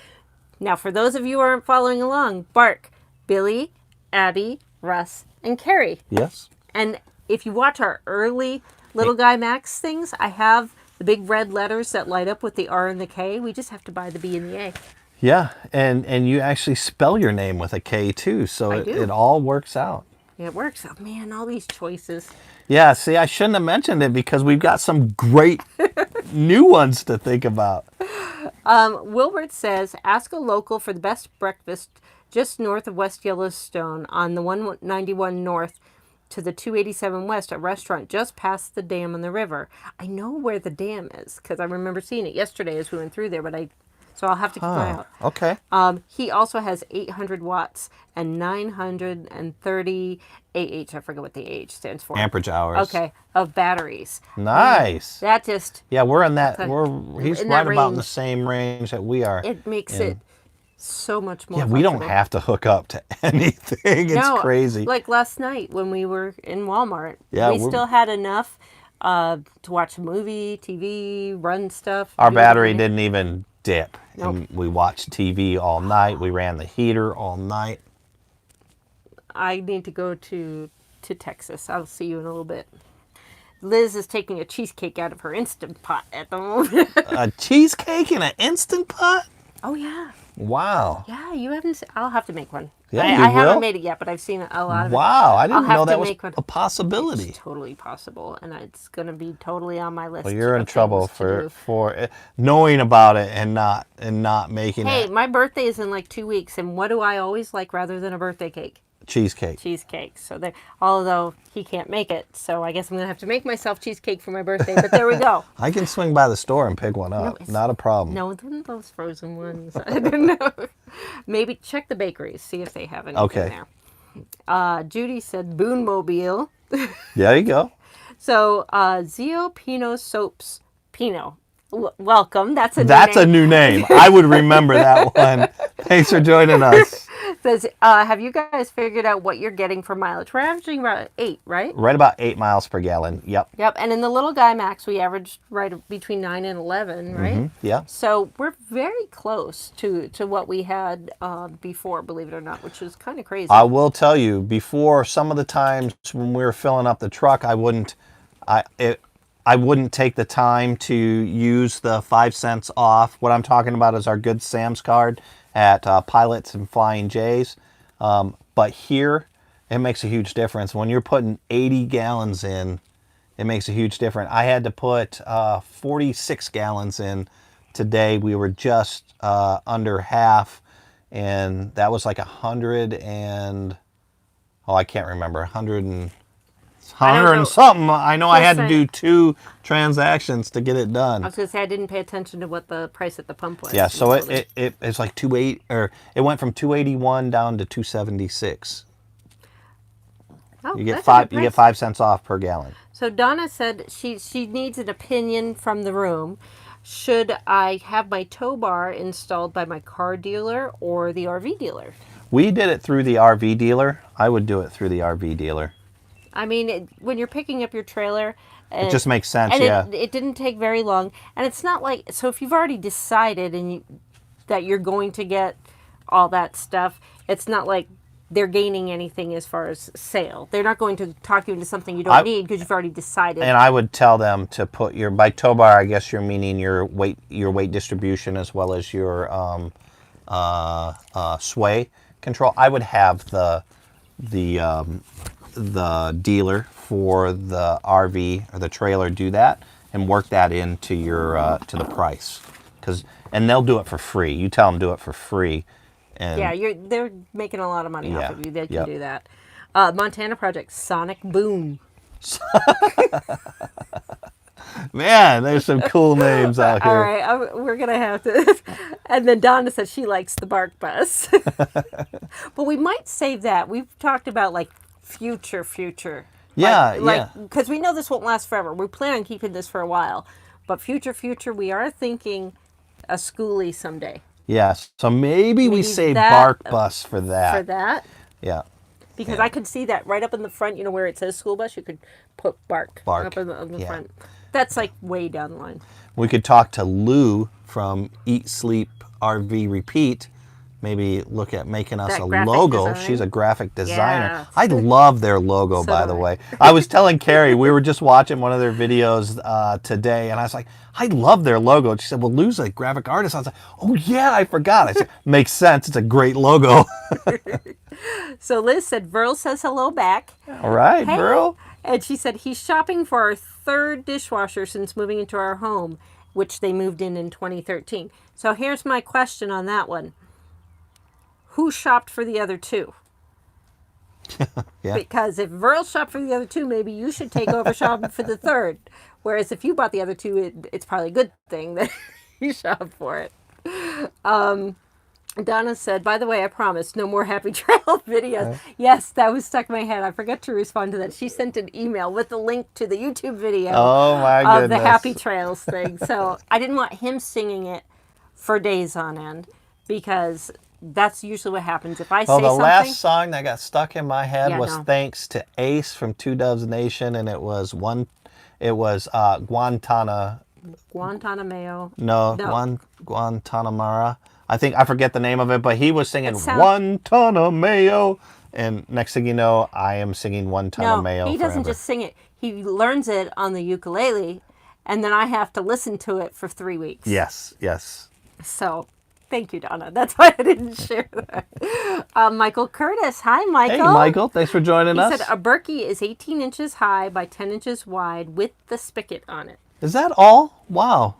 Now, for those of you who aren't following along, Bark, Billy, Abby, Russ, and Kerry. Yes. And if you watch our early Little Guy Max things, I have the big red letters that light up with the R and the K. We just have to buy the B and the A. Yeah, and you actually spell your name with a K too, so it all works out. It works. Oh, man, all these choices. Yeah, see, I shouldn't have mentioned it because we've got some great new ones to think about. Wilbert says, ask a local for the best breakfast just north of West Yellowstone on the 191 north to the 287 west, a restaurant just past the dam on the river. I know where the dam is because I remember seeing it yesterday as we went through there, so I'll have to keep an eye out. Okay. He also has 800 watts and 930 AH. I forget what the AH stands for. Amperage hours. Okay, of batteries. Nice. That just Yeah, we're in that. He's in right that about in the range. same range that we are. it makes it so much more. Yeah, we don't flexible. have to hook up to anything. It's No, crazy. Like last night when we were in Walmart, Yeah, we still had enough to watch a movie, TV, run stuff. Our do battery everything. didn't even dip. Nope. And we watched TV all night. We ran the heater all night. I need to go to Texas. I'll see you in a little bit. Liz is taking a cheesecake out of her Instant Pot at the moment. A cheesecake in an Instant Pot? Oh, yeah. Wow. Yeah, you haven't. I'll have to make one. Yeah, I you haven't will? made it yet, but I've seen a lot of it. Wow, I I'll didn't have know to that was make one. a possibility. It's totally possible, and it's going to be totally on my list. Well, you're in of trouble things to do. for knowing about it and not making Hey, it. my birthday is in like 2 weeks, and what do I always like rather than a birthday cake? Cheesecake. Cheesecake. So there, although he can't make it, so I guess I'm gonna have to make myself cheesecake for my birthday. But there we go. I can swing by the store and pick one up. it's- Not a problem. No, those frozen ones. I don't know. Maybe check the bakeries, see if they have anything Okay. there. Judy said Boone Mobile. There you go. So Zio Pino Soaps Pino. Welcome. That's a That's new a name. new name. I would remember that one. Thanks for joining us. Says, have you guys figured out what you're getting for mileage? We're averaging about 8, right? Right about 8 miles per gallon. Yep. Yep. And in the Little Guy Max, we averaged right between 9 and 11, right? Yeah. So we're very close to what we had before, believe it or not, which is kind of crazy. I will tell you, before, some of the times when we were filling up the truck, I wouldn't take the time to use the 5 cents off. What I'm talking about is our Good Sam's card at Pilots and Flying J's. But here, it makes a huge difference. When you're putting 80 gallons in, it makes a huge difference. I had to put 46 gallons in today. We were just under half, and that was like 100 and, I can't remember, 100 and something. I know I had to do 2 transactions to get it done. I was going to say I didn't pay attention to what the price at the pump was. Yeah, so it's like 280, or it went from 281 down to 276. Oh, You get that's a five. good You get price. 5 cents off per gallon. So Donna said she needs an opinion from the room. Should I have my tow bar installed by my car dealer or the RV dealer? We did it through the RV dealer. I would do it through the RV dealer. I mean, when you're picking up your trailer, It just makes sense. and Yeah. it didn't take very long, and it's not like, so if you've already decided that you're going to get all that stuff, it's not like they're gaining anything as far as sale. They're not going to talk you into something you don't need because you've already decided. And I would tell them to put by tow bar, I guess you're meaning your weight distribution as well as your sway control. I would have the dealer for the RV or the trailer do that and work that into your to the price, and they'll do it for free. You tell them do it for free. And they're making a lot of money off of you. They can do that. Montana Project, Sonic Boom. Man, there's some cool names out here. All right, we're going to have to. And then Donna says she likes the Bark Bus. But we might save that. We've talked about like future. Yeah, because we know this won't last forever. We plan on keeping this for a while. But future, we are thinking a schoolie someday. Yes, so maybe we save Bark Bus for that. For that? Yeah. Because I could see that right up in the front, where it says school bus, you could put Bark up in the front. That's like way down the line. We could talk to Lou from Eat, Sleep, RV, Repeat. Maybe look at making us a logo. Design. She's a graphic designer. Yeah. I love their logo, by the way. I was telling Carrie, we were just watching one of their videos today, and I was like, I love their logo. And she said, well, Lou's a graphic artist. I was like, oh, yeah, I forgot. I said, makes sense. It's a great logo. So Liz said, Verl says hello back. All right, hey. Verl. And she said, he's shopping for our third dishwasher since moving into our home, which they moved in 2013. So here's my question on that one. Who shopped for the other two? Yeah. Because if Verl shopped for the other two, maybe you should take over shopping for the third. Whereas if you bought the other two, it's probably a good thing that you shopped for it. Donna said, by the way, I promise, no more Happy Trail videos. Yes, that was stuck in my head. I forgot to respond to that. She sent an email with the link to the YouTube video of the Happy Trails thing. So I didn't want him singing it for days on end because that's usually what happens. If I say something... Well, the last song that got stuck in my head was thanks to Ace from Two Doves Nation, and it was Guantanamera. No, Guantanamera. I forget the name of it, but he was singing Guantanamera, and next thing you know, I am singing Guantanamera. No, he doesn't just sing it. He learns it on the ukulele, and then I have to listen to it for 3 weeks. Yes. So... Thank you, Donna. That's why I didn't share that. Michael Curtis. Hi, Michael. Hey, Michael. Thanks for joining us. He said, a Berkey is 18 inches high by 10 inches wide with the spigot on it. Is that all? Wow.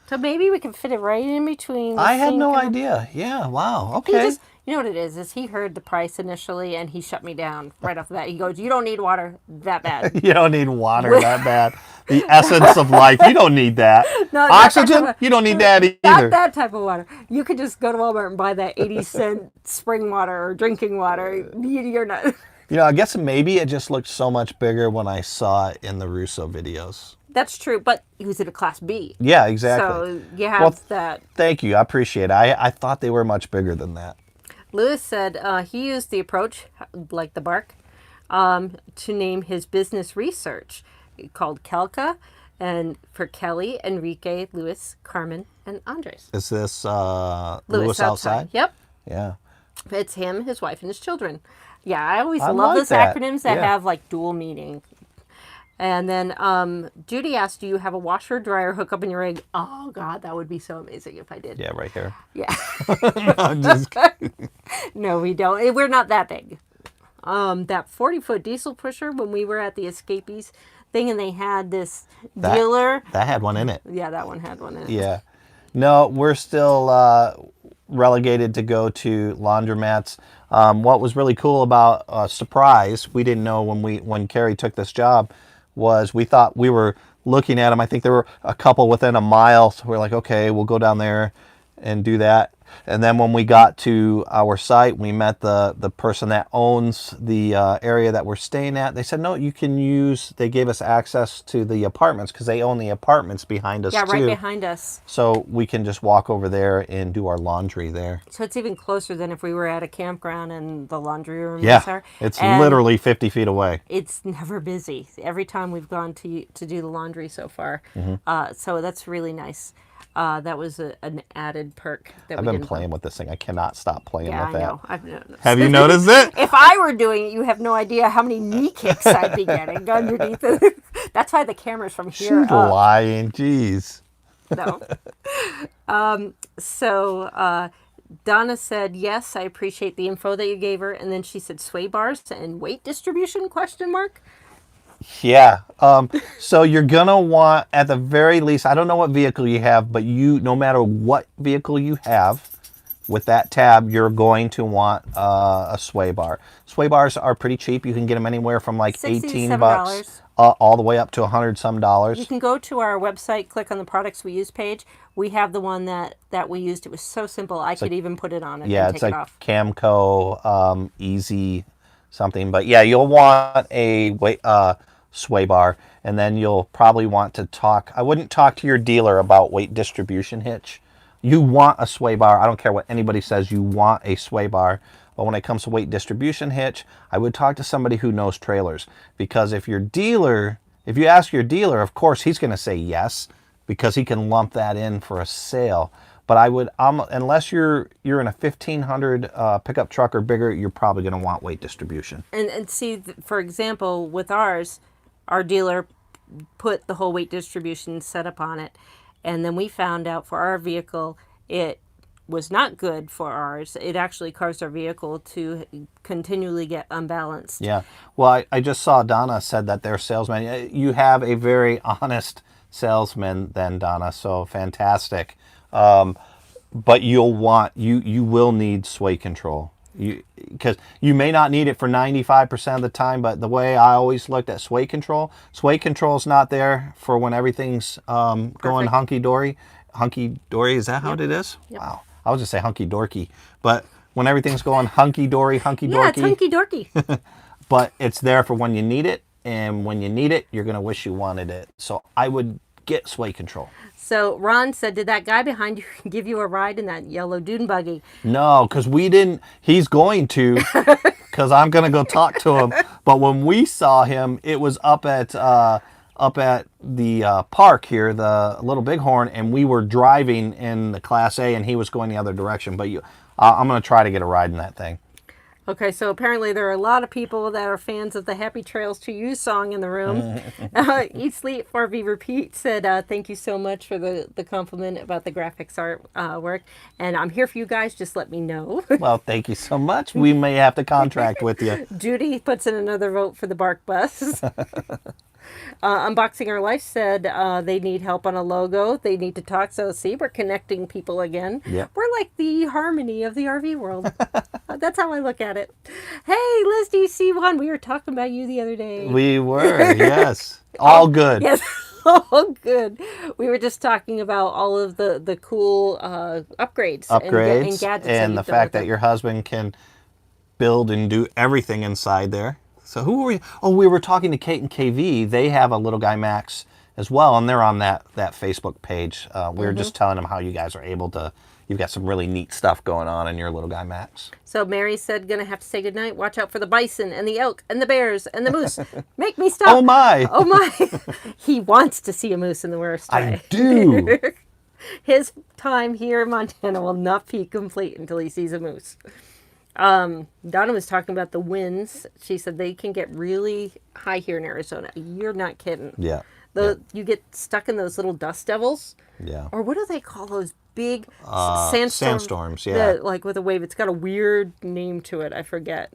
So maybe we can fit it right in between. I had no idea. Yeah, wow. Okay. You know what it is he heard the price initially and he shut me down right off the bat. He goes, you don't need water that bad. You don't need water that bad. The essence of life. You don't need that. No, oxygen? You don't need that either. Not that type of water. You could just go to Walmart and buy that 80-cent spring water or drinking water. You're not. I guess maybe it just looked so much bigger when I saw it in the Russo videos. That's true, but he was at a Class B. Yeah, exactly. So you have that. Thank you. I appreciate it. I thought they were much bigger than that. Lewis said he used the approach, like the Bark, to name his business research called Kelka, and for Kelly, Enrique, Luis, Carmen, and Andres. Is this Lewis outside? Yep. Yeah. It's him, his wife, and his children. Yeah, I always love those acronyms that have like dual meaning. And then Judy asked, do you have a washer dryer hookup in your rig? Oh, God, that would be so amazing if I did. Yeah, right here. Yeah. No, I'm just kidding. No, we don't. We're not that big. That 40-foot diesel pusher, when we were at the Escapees thing and they had this dealer. That had one in it. Yeah, that one had one in it. Yeah. No, we're still relegated to go to laundromats. What was really cool about surprise, we didn't know when Carrie took this job, was we thought we were looking at them. I think there were a couple within a mile. So we're like, okay, we'll go down there and do that. And then when we got to our site, we met the person that owns the area that we're staying at. They said, no, you can use, they gave us access to the apartments because they own the apartments behind us too. Yeah, right behind us. So we can just walk over there and do our laundry there. So it's even closer than if we were at a campground and the laundry room is there. It's literally 50 feet away. It's never busy. Every time we've gone to do the laundry so far. So that's really nice. That was an added perk that I've we been didn't playing with this thing. I cannot stop playing Yeah, with I that. know. I've noticed. Have you noticed it? If I were doing it, you have no idea how many knee kicks I'd be getting underneath it. That's why the camera's from here She's up. lying. Jeez. No. So Donna said, yes, I appreciate the info that you gave her. And then she said sway bars and weight distribution, question mark. Yeah. So you're going to want, at the very least, I don't know what vehicle you have, but no matter what vehicle you have, with that tab, you're going to want a sway bar. Sway bars are pretty cheap. You can get them anywhere from like 18 bucks all the way up to $100 some. You can go to our website, click on the products we use page. We have the one that we used. It was so simple. I could even put it on it and take it off. Camco Easy something. But yeah, you'll want a sway bar, and then you'll probably want to talk. I wouldn't talk to your dealer about weight distribution hitch. You want a sway bar. I don't care what anybody says. You want a sway bar. But when it comes to weight distribution hitch, I would talk to somebody who knows trailers. Because if you ask your dealer, of course, he's going to say yes, because he can lump that in for a sale. But I would, unless you're in a 1500 pickup truck or bigger, you're probably going to want weight distribution. And see, for example, with ours, our dealer put the whole weight distribution setup on it. And then we found out for our vehicle, it was not good for ours. It actually caused our vehicle to continually get unbalanced. Yeah. Well, I just saw Donna said that their salesman, you have a very honest salesman then, Donna, so fantastic. But you will need sway control. Because you may not need it for 95% of the time, but the way I always looked at sway control is not there for when everything's going hunky-dory. Hunky-dory, is that how it is? Yep. Wow. I was just say hunky-dorky. But when everything's going hunky-dory, hunky-dorky. Yeah, it's hunky-dorky. But it's there for when you need it, and when you need it, you're going to wish you wanted it. So I would get sway control. So Ron said, did that guy behind you give you a ride in that yellow dune buggy? No, because we didn't. He's going to, because I'm going to go talk to him. But when we saw him, it was up at the park here, the Little Bighorn, and we were driving in the Class A, and he was going the other direction. But I'm going to try to get a ride in that thing. Okay, so apparently there are a lot of people that are fans of the Happy Trails to You song in the room. Eat, Sleep, RV, Repeat said, thank you so much for the compliment about the graphics art work. And I'm here for you guys. Just let me know. Well, thank you so much. We may have to contract with you. Judy puts in another vote for the Bark Bus. Unboxing Our Life said they need help on a logo. They need to talk. So see, we're connecting people again. Yep. We're like the harmony of the RV world. That's how I look at it. Hey, Liz DC1, we were talking about you the other day. We were, yes. All good. Yes, all good. We were just talking about all of the cool upgrades and gadgets. And the fact that your husband can build and do everything inside there. So who were we? Oh, we were talking to Kate and KV. They have a Little Guy Max as well, and they're on that Facebook page. We were just telling them how you guys are able to. You've got some really neat stuff going on in your Little Guy Max. So Mary said, gonna have to say goodnight. Watch out for the bison and the elk and the bears and the moose. Make me stop. Oh my. Oh my. He wants to see a moose in the worst way. I do. His time here in Montana will not be complete until he sees a moose. Donna was talking about the winds. She said they can get really high here in Arizona. You're not kidding. Yeah. You get stuck in those little dust devils. Yeah. Or what do they call those big sandstorms? Yeah. Like with a wave. It's got a weird name to it. I forget.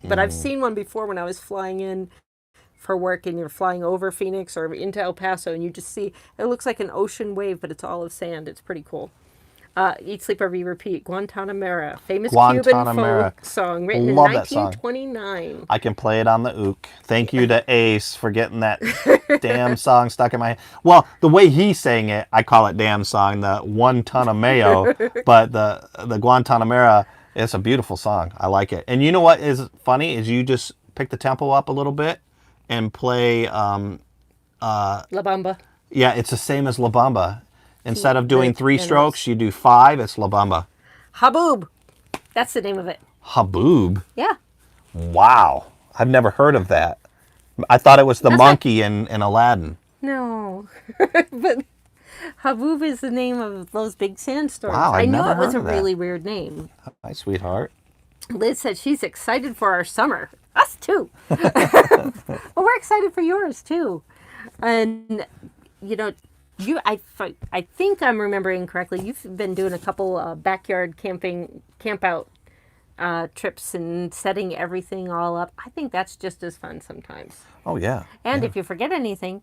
But I've seen one before when I was flying in for work, and you're flying over Phoenix or into El Paso, and you just see, it looks like an ocean wave, but it's all of sand. It's pretty cool. Eat, Sleep, RV, Repeat. Guantanamera. Famous Cuban folk song written in 1929. I can play it on the ook. Thank you to Ace for getting that damn song stuck in my head. Well, the way he sang it, I call it damn song, the 1 ton of mayo. But the Guantanamera, it's a beautiful song. I like it. And you know what is funny is you just pick the tempo up a little bit and play La Bamba. Yeah, it's the same as La Bamba. Instead of doing 3 strokes, you do 5. It's La Bamba. Haboob. That's the name of it. Haboob? Yeah. Wow. I've never heard of that. I thought it was the monkey in Aladdin. No. But Haboob is the name of those big sandstorms. Wow, I knew never it was heard a of that. really weird name. Hi, sweetheart. Liz said she's excited for our summer. Us too. Well, we're excited for yours too. And I think I'm remembering correctly. You've been doing a couple backyard camp out trips and setting everything all up. I think that's just as fun sometimes. Oh, yeah. And yeah. if you forget anything,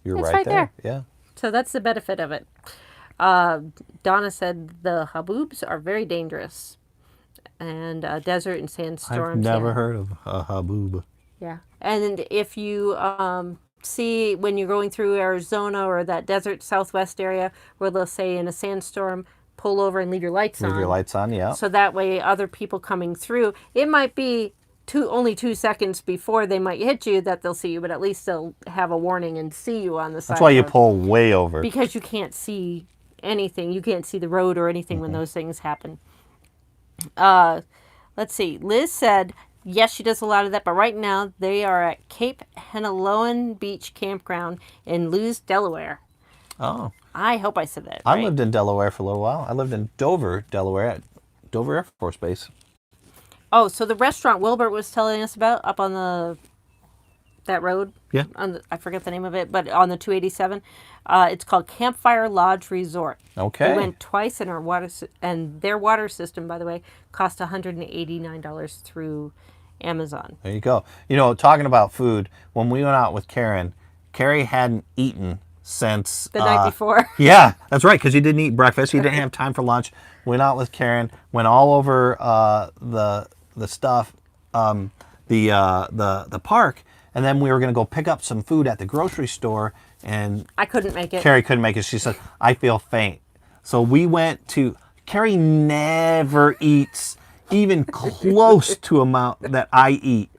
You're it's right, right there. there. Yeah. So that's the benefit of it. Donna said the haboobs are very dangerous. And desert and sandstorms. I've never heard of a haboob. Yeah. And if you see when you're going through Arizona or that desert southwest area where they'll say in a sandstorm, pull over and leave your lights on. Leave your lights on, yeah. So that way other people coming through, it might be only 2 seconds before they might hit you that they'll see you, but at least they'll have a warning and see you on the side. That's why you pull way over. Because you can't see anything. You can't see the road or anything when those things happen. Let's see. Liz said, yes, she does a lot of that, but right now they are at Cape Henaloan Beach Campground in Lewes, Delaware. Oh. I hope I said that I right. lived in Delaware for a little while. I lived in Dover, Delaware, at Dover Air Force Base. Oh, so the restaurant Wilbert was telling us about up on that road? Yeah. I forget the name of it, but on the 287. It's called Campfire Lodge Resort. Okay. We went twice, and their water system, by the way, cost $189 through Amazon. There you go. You know, talking about food, when we went out with Karen, Carrie hadn't eaten since... The night before. Yeah, that's right, because he didn't eat breakfast. He didn't have time for lunch. Went out with Karen, went all over the stuff, the park, and then we were going to go pick up some food at the grocery store, and I couldn't make it. Carrie couldn't make it. She said, I feel faint. So we went to... Carrie never eats even close to amount that I eat.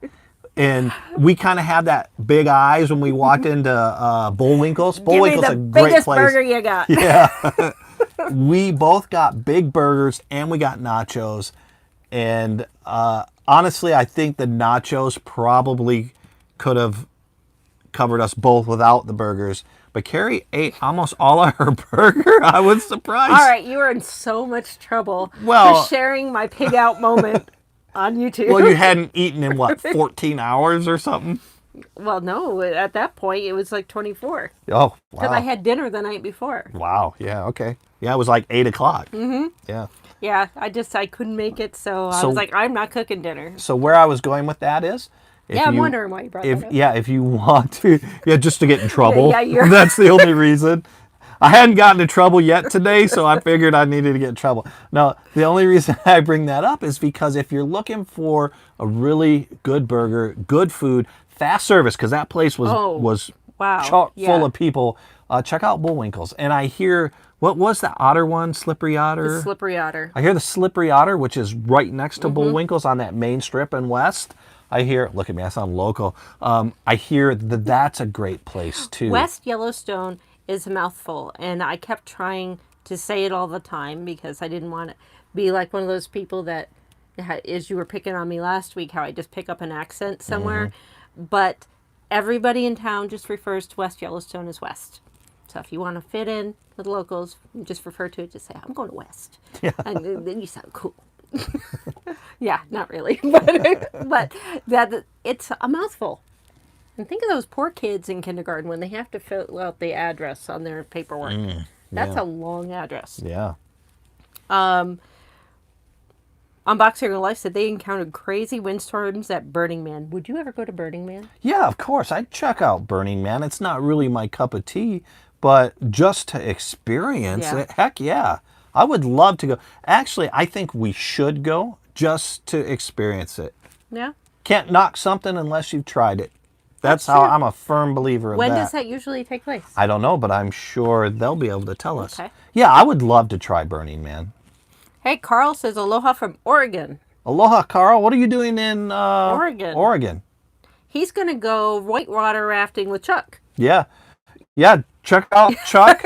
And we kind of had that big eyes when we walked into Bullwinkle's. Bullwinkle's a great biggest place. burger you got. Yeah. We both got big burgers and we got nachos. And honestly, I think the nachos probably could have covered us both without the burgers. But Carrie ate almost all of her burger. I was surprised. All right, you were in so much trouble Well- for sharing my pig out moment on YouTube. Well, you hadn't eaten in, what, 14 hours or something? Well, no, at that point, it was like 24. Oh, Because wow. I had dinner the night before. Wow, yeah, okay. Yeah, it was like 8 o'clock. Mm-hmm. Yeah. Yeah, I couldn't make it, so I So- was like, I'm not cooking dinner. So where I was going with that is... I'm wondering why you brought that up. Yeah, if you want to... Yeah, just to get in trouble. Yeah, you're- That's the only reason. I hadn't gotten in trouble yet today, so I figured I needed to get in trouble. No, the only reason I bring that up is because if you're looking for a really good burger, good food, fast service, because that place was wow, chock yeah. full of people, check out Bullwinkle's. And I hear... What was the otter one? Slippery Otter? The Slippery Otter. I hear the Slippery Otter, which is right next to Bullwinkle's on that main strip in West. I hear, look at me, I sound local. I hear that that's a great place too. West Yellowstone is a mouthful, and I kept trying to say it all the time because I didn't want to be like one of those people that, as you were picking on me last week, how I just pick up an accent somewhere. But everybody in town just refers to West Yellowstone as West. So if you want to fit in with the locals, just refer to it, just say, I'm going to West. Yeah. And then you sound cool. Yeah, not really. But that it's a mouthful. And think of those poor kids in kindergarten when they have to fill out the address on their paperwork. That's yeah. a long address. Yeah. Unboxing Life said they encountered crazy windstorms at Burning Man. Would you ever go to Burning Man? Yeah, of course. I'd check out Burning Man. It's not really my cup of tea, but just to experience it, heck yeah. I would love to go. Actually, I think we should go just to experience it. Yeah. Can't knock something unless you've tried it. That's true. how I'm a firm believer of When that. does that usually take place? I don't know, but I'm sure they'll be able to tell us. Okay. Yeah, I would love to try Burning Man. Hey, Carl says aloha from Oregon. Aloha, Carl. What are you doing in Oregon. Oregon? He's going to go whitewater rafting with Chuck. Yeah. Yeah, check out Chuck.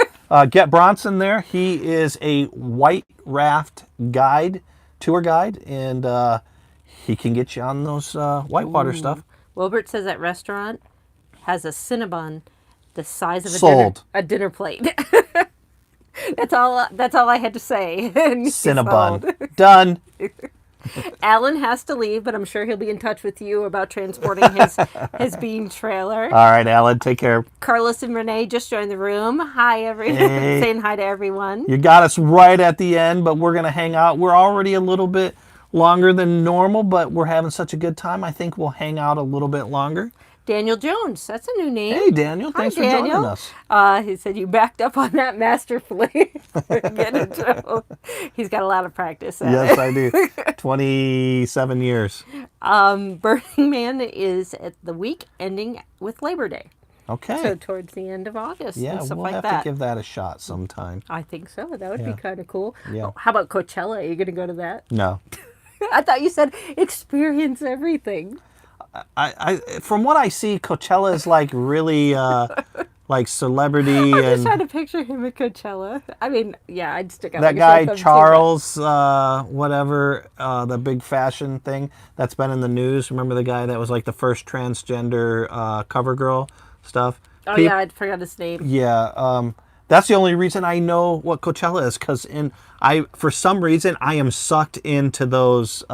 Get Bronson there. He is a white raft guide, tour guide, and he can get you on those whitewater stuff. Wilbert says that restaurant has a Cinnabon the size of Sold. a dinner plate. That's all I had to say. Cinnabon. Done. Alan has to leave, but I'm sure he'll be in touch with you about transporting his bean trailer. All right, Alan, take care. Carlos and Renee just joined the room. Hi, Hey. saying hi to everyone. You got us right at the end, but we're going to hang out. We're already a little bit longer than normal, but we're having such a good time. I think we'll hang out a little bit longer. Daniel Jones, that's a new name. Hey, Daniel, thanks for joining us. He said you backed up on that masterfully. He's got a lot of practice at Yes, it. I do. 27 years. Burning Man is at the week ending with Labor Day. Okay. So towards the end of August Yeah, and stuff we'll like have that. to give that a shot sometime. I think so. That would Yeah. be kind of cool. Yeah. Oh, how about Coachella? Are you going to go to that? No. I thought you said experience everything. I from what I see, Coachella is like really like celebrity I'm just and trying to picture him at Coachella. I mean, yeah, I'd stick out that like a guy sore thumb too, Charles, whatever, the big fashion thing that's been in the news. Remember the guy that was like the first transgender cover girl stuff? but- Oh, yeah, I forgot his name. Yeah, that's the only reason I know what Coachella is, because for some reason I am sucked into those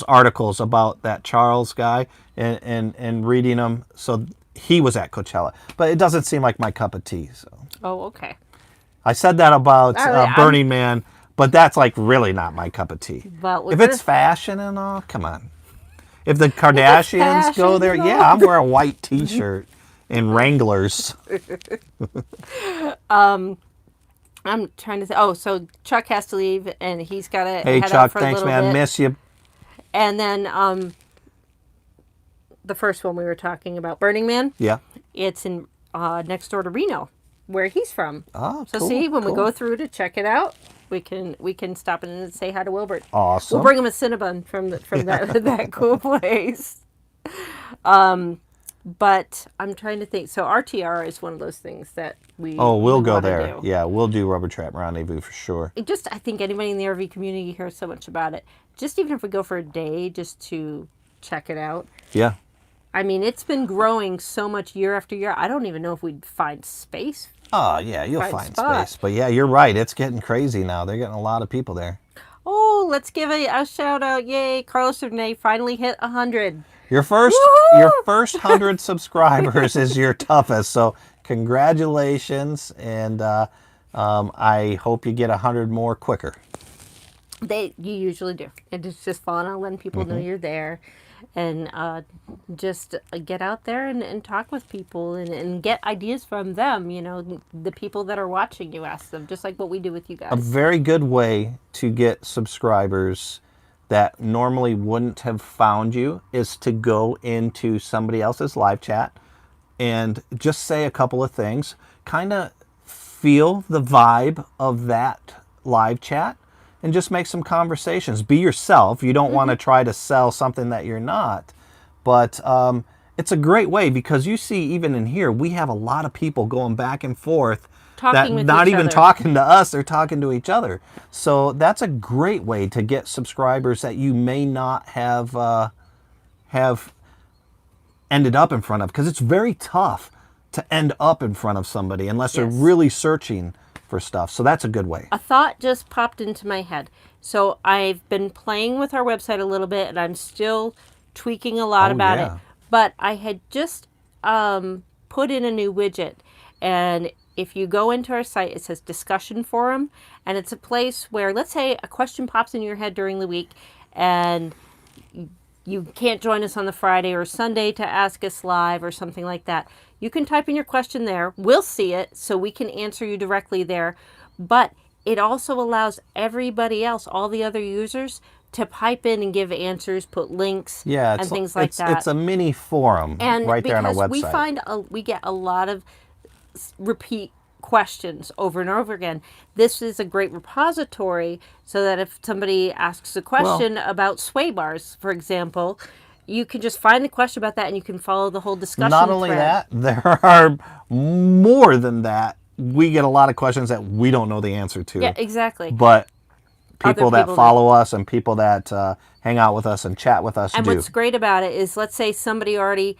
articles about that Charles guy and reading them. So he was at Coachella, but it doesn't seem like my cup of tea. So Oh, okay. I said that about I'm- Burning Man, but that's like really not my cup of tea. But with If it's this- fashion and all, come on. If the Kardashians go fashion there, and yeah, I'm wearing a white T-shirt and Wranglers. I'm trying to say. Oh, so Chuck has to leave, and he's got to Hey head out Chuck, for thanks a little man, bit. miss you. And then the first one we were talking about, Burning Man. Yeah. It's in next door to Reno, where he's from. Oh, So cool, see, when we cool. go through to check it out, we can stop in and say hi to Wilbert. Awesome. We'll bring him a Cinnabon from that cool place. But I'm trying to think. So RTR is one of those things that we. Oh, we'll we go wanna there. do. Yeah, we'll do Rubber Trap Rendezvous for sure. I think anybody in the RV community hears so much about it. Just even if we go for a day, just to check it out. Yeah. I mean, it's been growing so much year after year. I don't even know if we'd find space. Oh, yeah, you'll Right find spot. space. But yeah, you're right. It's getting crazy now. They're getting a lot of people there. Oh, let's give a shout out. Yay, Carlos and Renee finally hit 100. Your first Woohoo! 100 subscribers is your toughest. So congratulations, and I hope you get 100 more quicker. You usually do. And it's just fun. I'll letting people know you're there. And just get out there and talk with people and get ideas from them. You know, the people that are watching, you ask them, just like what we do with you guys. A very good way to get subscribers that normally wouldn't have found you is to go into somebody else's live chat and just say a couple of things. Kind of feel the vibe of that live chat and just make some conversations. Be yourself. You don't want to try to sell something that you're not. But it's a great way, because you see, even in here, we have a lot of people going back and forth Talking that with not each even other. talking to us, they're talking to each other. So that's a great way to get subscribers that you may not have ended up in front of, because it's very tough to end up in front of somebody unless they're Yes. really searching for stuff. So that's a good way. A thought just popped into my head. So I've been playing with our website a little bit, and I'm still tweaking a lot Oh, about yeah. it. But I had just put in a new widget, and if you go into our site, it says discussion forum, and it's a place where, let's say, a question pops in your head during the week, and you can't join us on the Friday or Sunday to ask us live or something like that. You can type in your question there. We'll see it, so we can answer you directly there. But it also allows everybody else, all the other users, to pipe in and give answers, put links, Yeah, and things like that. It's a mini forum And right there on our because website. we get a lot of repeat questions over and over again. This is a great repository, so that if somebody asks a question about sway bars, for example, you can just find the question about that and you can follow the whole discussion Not only thread. that, there are more than that. We get a lot of questions that we don't know the answer to. Yeah, exactly. But people that people follow us and people that hang out with us and chat with us And do. what's great about it is, let's say somebody already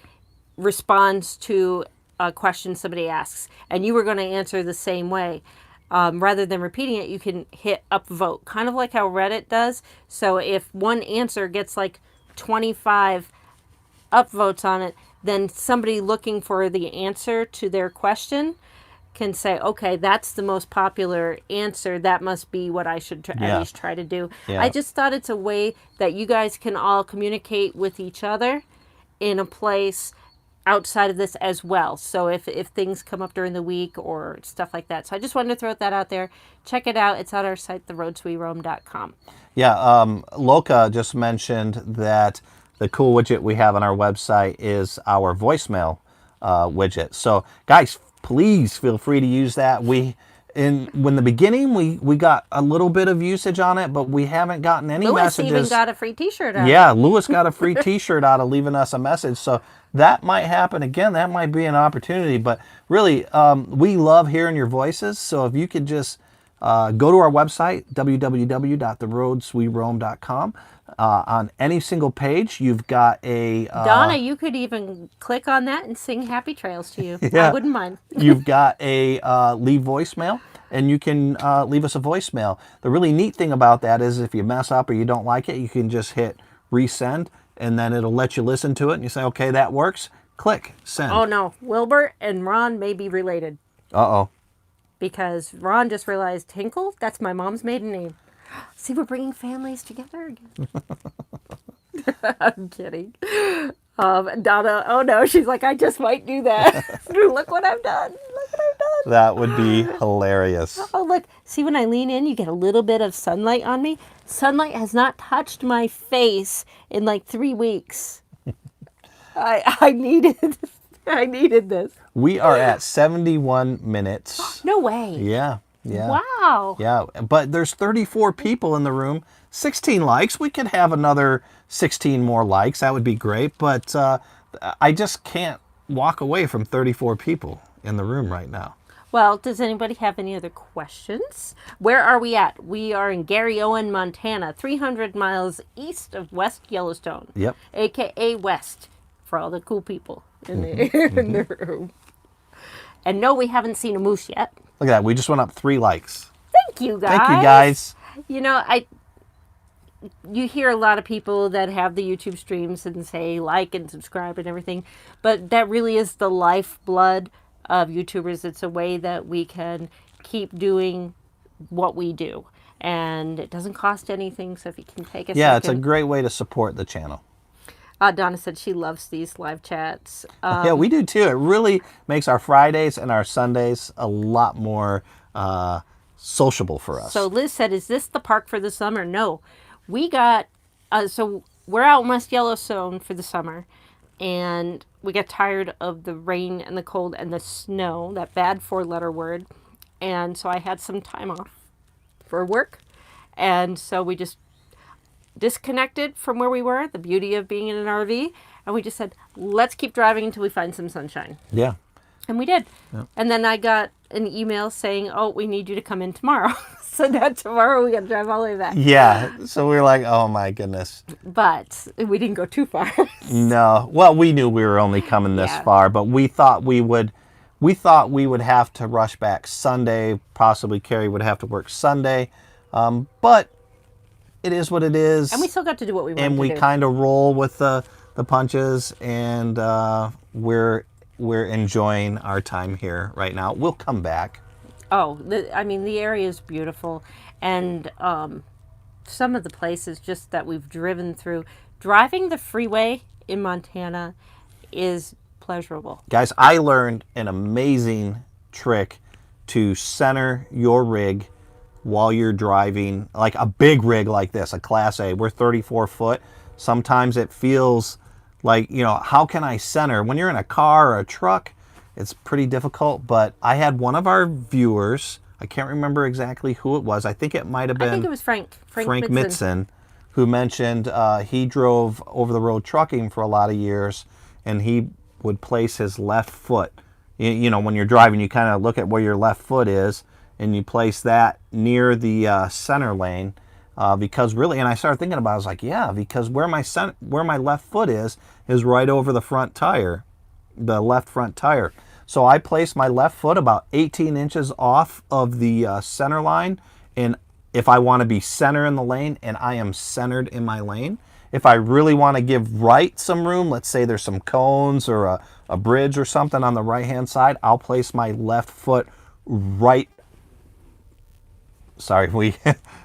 responds to a question somebody asks, and you were going to answer the same way. rather than repeating it, you can hit upvote, kind of like how Reddit does. So if one answer gets like 25 upvotes on it, then somebody looking for the answer to their question can say, okay, that's the most popular answer. That must be what I should at least try to do. Yeah. I just thought it's a way that you guys can all communicate with each other in a place outside of this as well. So if things come up during the week or stuff like that. So I just wanted to throw that out there. Check it out. It's on our site, theroadsweroam.com. Yeah, Loka just mentioned that the cool widget we have on our website is our voicemail widget. So guys, please feel free to use that. In the beginning, we got a little bit of usage on it, but we haven't gotten any messages. Lewis even got a free T-shirt out. Yeah, Lewis got a free T-shirt out of leaving us a message. So that might happen again. That might be an opportunity. But really, we love hearing your voices. So if you could just go to our website, www.theroadsweroam.com. On any single page, you've got a... Donna, you could even click on that and sing Happy Trails to you. Yeah. I wouldn't mind. You've got a leave voicemail, and you can leave us a voicemail. The really neat thing about that is if you mess up or you don't like it, you can just hit resend, and then it'll let you listen to it, and you say, okay, that works. Click, send. Oh, no. Wilbur and Ron may be related. Uh-oh. Because Ron just realized Hinkle, that's my mom's maiden name. See, we're bringing families together again. I'm kidding. Donna, oh no, she's like, I just might do that. Look what I've done. Look what I've done. That would be hilarious. Oh, look. See, when I lean in, you get a little bit of sunlight on me. Sunlight has not touched my face in like 3 weeks. I needed this. We are at 71 minutes. No way. Yeah. Yeah. Wow. Yeah, but there's 34 people in the room, 16 likes. We could have another 16 more likes. That would be great, but I just can't walk away from 34 people in the room right now. Well, does anybody have any other questions? Where are we at? We are in Gary Owen, Montana, 300 miles east of West Yellowstone. Yep. AKA West, for all the cool people in the room. And no, we haven't seen a moose yet. Look at that. We just went up 3 likes. Thank you, guys. Thank you, guys. You know, you hear a lot of people that have the YouTube streams and say like and subscribe and everything, but that really is the lifeblood of YouTubers. It's a way that we can keep doing what we do, and it doesn't cost anything. So if you can take a second. It's a great way to support the channel. Donna said she loves these live chats. Yeah, we do too. It really makes our Fridays and our Sundays a lot more sociable for us. So Liz said, is this the park for the summer? No. We got, so we're out in West Yellowstone for the summer, and we got tired of the rain and the cold and the snow, that bad 4-letter word. And so I had some time off for work. And so we just disconnected from where we were, the beauty of being in an RV, and we just said, let's keep driving until we find some sunshine. Yeah. And we did. Yeah. And then I got an email saying, oh, we need you to come in tomorrow. So now tomorrow we got to drive all the way back. Yeah. So we were like, oh my goodness. But we didn't go too far. No. Well, we knew we were only coming this far, but we thought we would have to rush back Sunday. Possibly Kerry would have to work Sunday. But it is what it is. And we still got to do what we wanted to do. And we kind of roll with the punches, and we're enjoying our time here right now. We'll come back. Oh, the area is beautiful. And some of the places just that we've driven through. Driving the freeway in Montana is pleasurable. Guys, I learned an amazing trick to center your rig while you're driving, like a big rig like this, a Class A. We're 34 foot. Sometimes it feels like, how can I center? When you're in a car or a truck, it's pretty difficult. But I had one of our viewers, I can't remember exactly who it was. I think it might have been... I think it was Frank Mitson, who mentioned he drove over-the-road trucking for a lot of years, and he would place his left foot. When you're driving, you kind of look at where your left foot is, and you place that near the center lane, because really, and I started thinking about it, I was like, yeah, because where my left foot is right over the front tire, the left front tire. So I place my left foot about 18 inches off of the center line, and if I want to be center in the lane, and I am centered in my lane. If I really want to give right some room, let's say there's some cones or a bridge or something on the right-hand side, I'll place my left foot right. Sorry,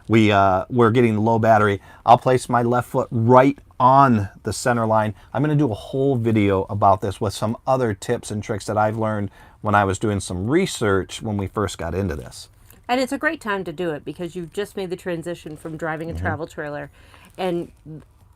we're getting low battery. I'll place my left foot right on the center line. I'm going to do a whole video about this with some other tips and tricks that I've learned when I was doing some research when we first got into this. And it's a great time to do it because you've just made the transition from driving a travel trailer and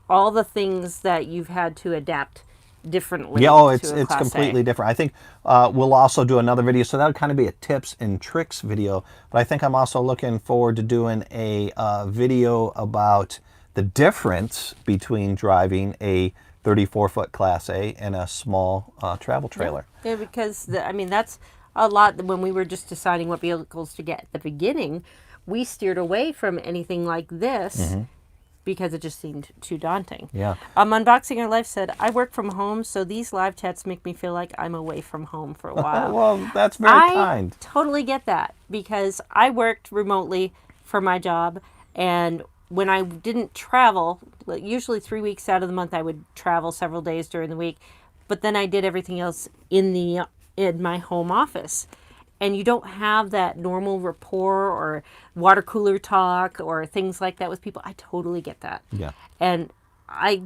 all the things that you've had to adapt differently. Yeah, oh, it's Class completely A. different. I think we'll also do another video, so that'll kind of be a tips and tricks video. But I think I'm also looking forward to doing a video about the difference between driving a 34-foot Class A and a small travel trailer. Yeah, because I mean that's a lot. When we were just deciding what vehicles to get at the beginning, we steered away from anything like this. Because it just seemed too daunting. Yeah. Unboxing Your Life said, I work from home, so these live chats make me feel like I'm away from home for a while. Well, that's very kind. I totally get that because I worked remotely for my job, and when I didn't travel, usually 3 weeks out of the month, I would travel several days during the week, but then I did everything else in my home office. And you don't have that normal rapport or water cooler talk or things like that with people. I totally get that. Yeah. And I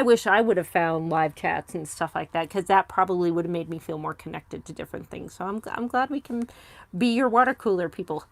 wish I would have found live chats and stuff like that because that probably would have made me feel more connected to different things. So I'm glad we can be your water cooler people.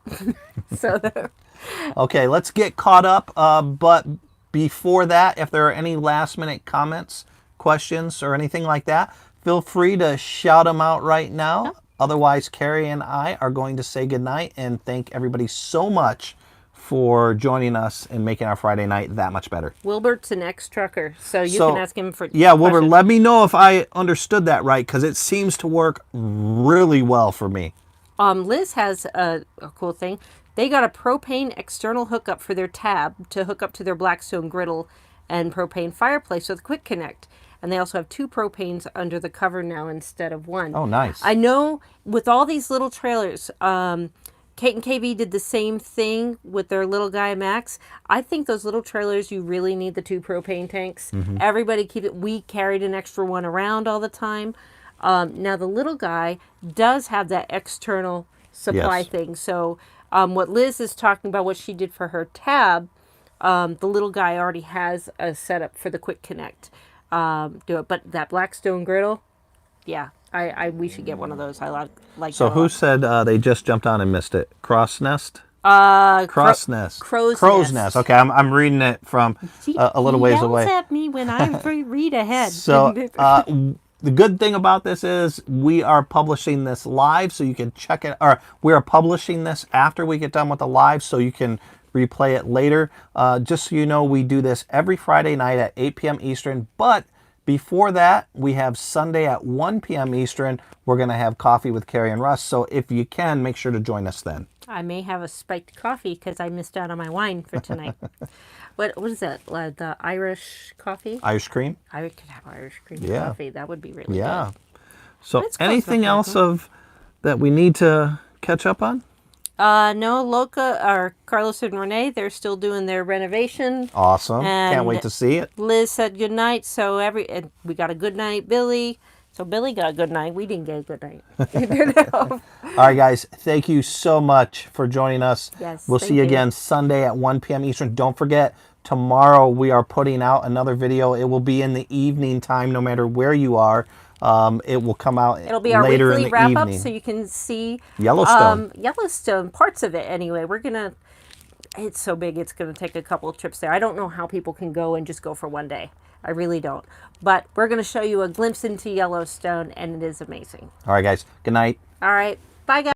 Okay, let's get caught up. But before that, if there are any last minute comments, questions, or anything like that, feel free to shout them out right now. Yep. Otherwise, Kerry and I are going to say goodnight and thank everybody so much for joining us and making our Friday night that much better. Wilbert's an ex-trucker, so you can ask him for Yeah, Wilbert, let me know if I understood that right, because it seems to work really well for me. Liz has a cool thing. They got a propane external hookup for their tab to hook up to their Blackstone griddle and propane fireplace with Quick Connect. And they also have 2 propanes under the cover now instead of 1. Oh, nice. I know with all these little trailers, Kate and KV did the same thing with their little guy Max. I think those little trailers, you really need the 2 propane tanks. Everybody keep it. We carried an extra one around all the time. Now the little guy does have that external supply thing. So what Liz is talking about, what she did for her tab, the little guy already has a setup for the Quick Connect. Do it, but that Blackstone griddle, yeah, we should get one of those. I like. So who said they just jumped on and missed it? Cross Nest. Cross Nest. Crow's Nest. Okay, I'm reading it from a little ways away. He yells at me when I read ahead. So the good thing about this is we are publishing this live, so you can check it. Or we are publishing this after we get done with the live, so you can replay it later. Just so you know, we do this every Friday night at 8 p.m. Eastern, but before that, we have Sunday at 1 p.m. Eastern. We're going to have Coffee with Kerry and Russ, so if you can, make sure to join us then. I may have a spiked coffee because I missed out on my wine for tonight. What is that? The Irish coffee? Irish cream? I could have Irish cream coffee. That would be really good. So anything else that we need to catch up on? No, Loca or Carlos and Renee, they're still doing their renovation. Awesome. Can't wait to see it. Liz said good night, so we got a good night, Billy. So Billy got a good night. We didn't get a good night. All right, guys. Thank you so much for joining us. Yes. We'll see you again Sunday at 1 p.m. Eastern. Don't forget, tomorrow we are putting out another video. It will be in the evening time, no matter where you are. It will come out later in the evening. It'll be our weekly wrap-up, so you can see Yellowstone, parts of it anyway. It's so big, it's going to take a couple of trips there. I don't know how people can go and just go for one day. I really don't. But we're going to show you a glimpse into Yellowstone, and it is amazing. All right, guys. Good night. All right. Bye, guys.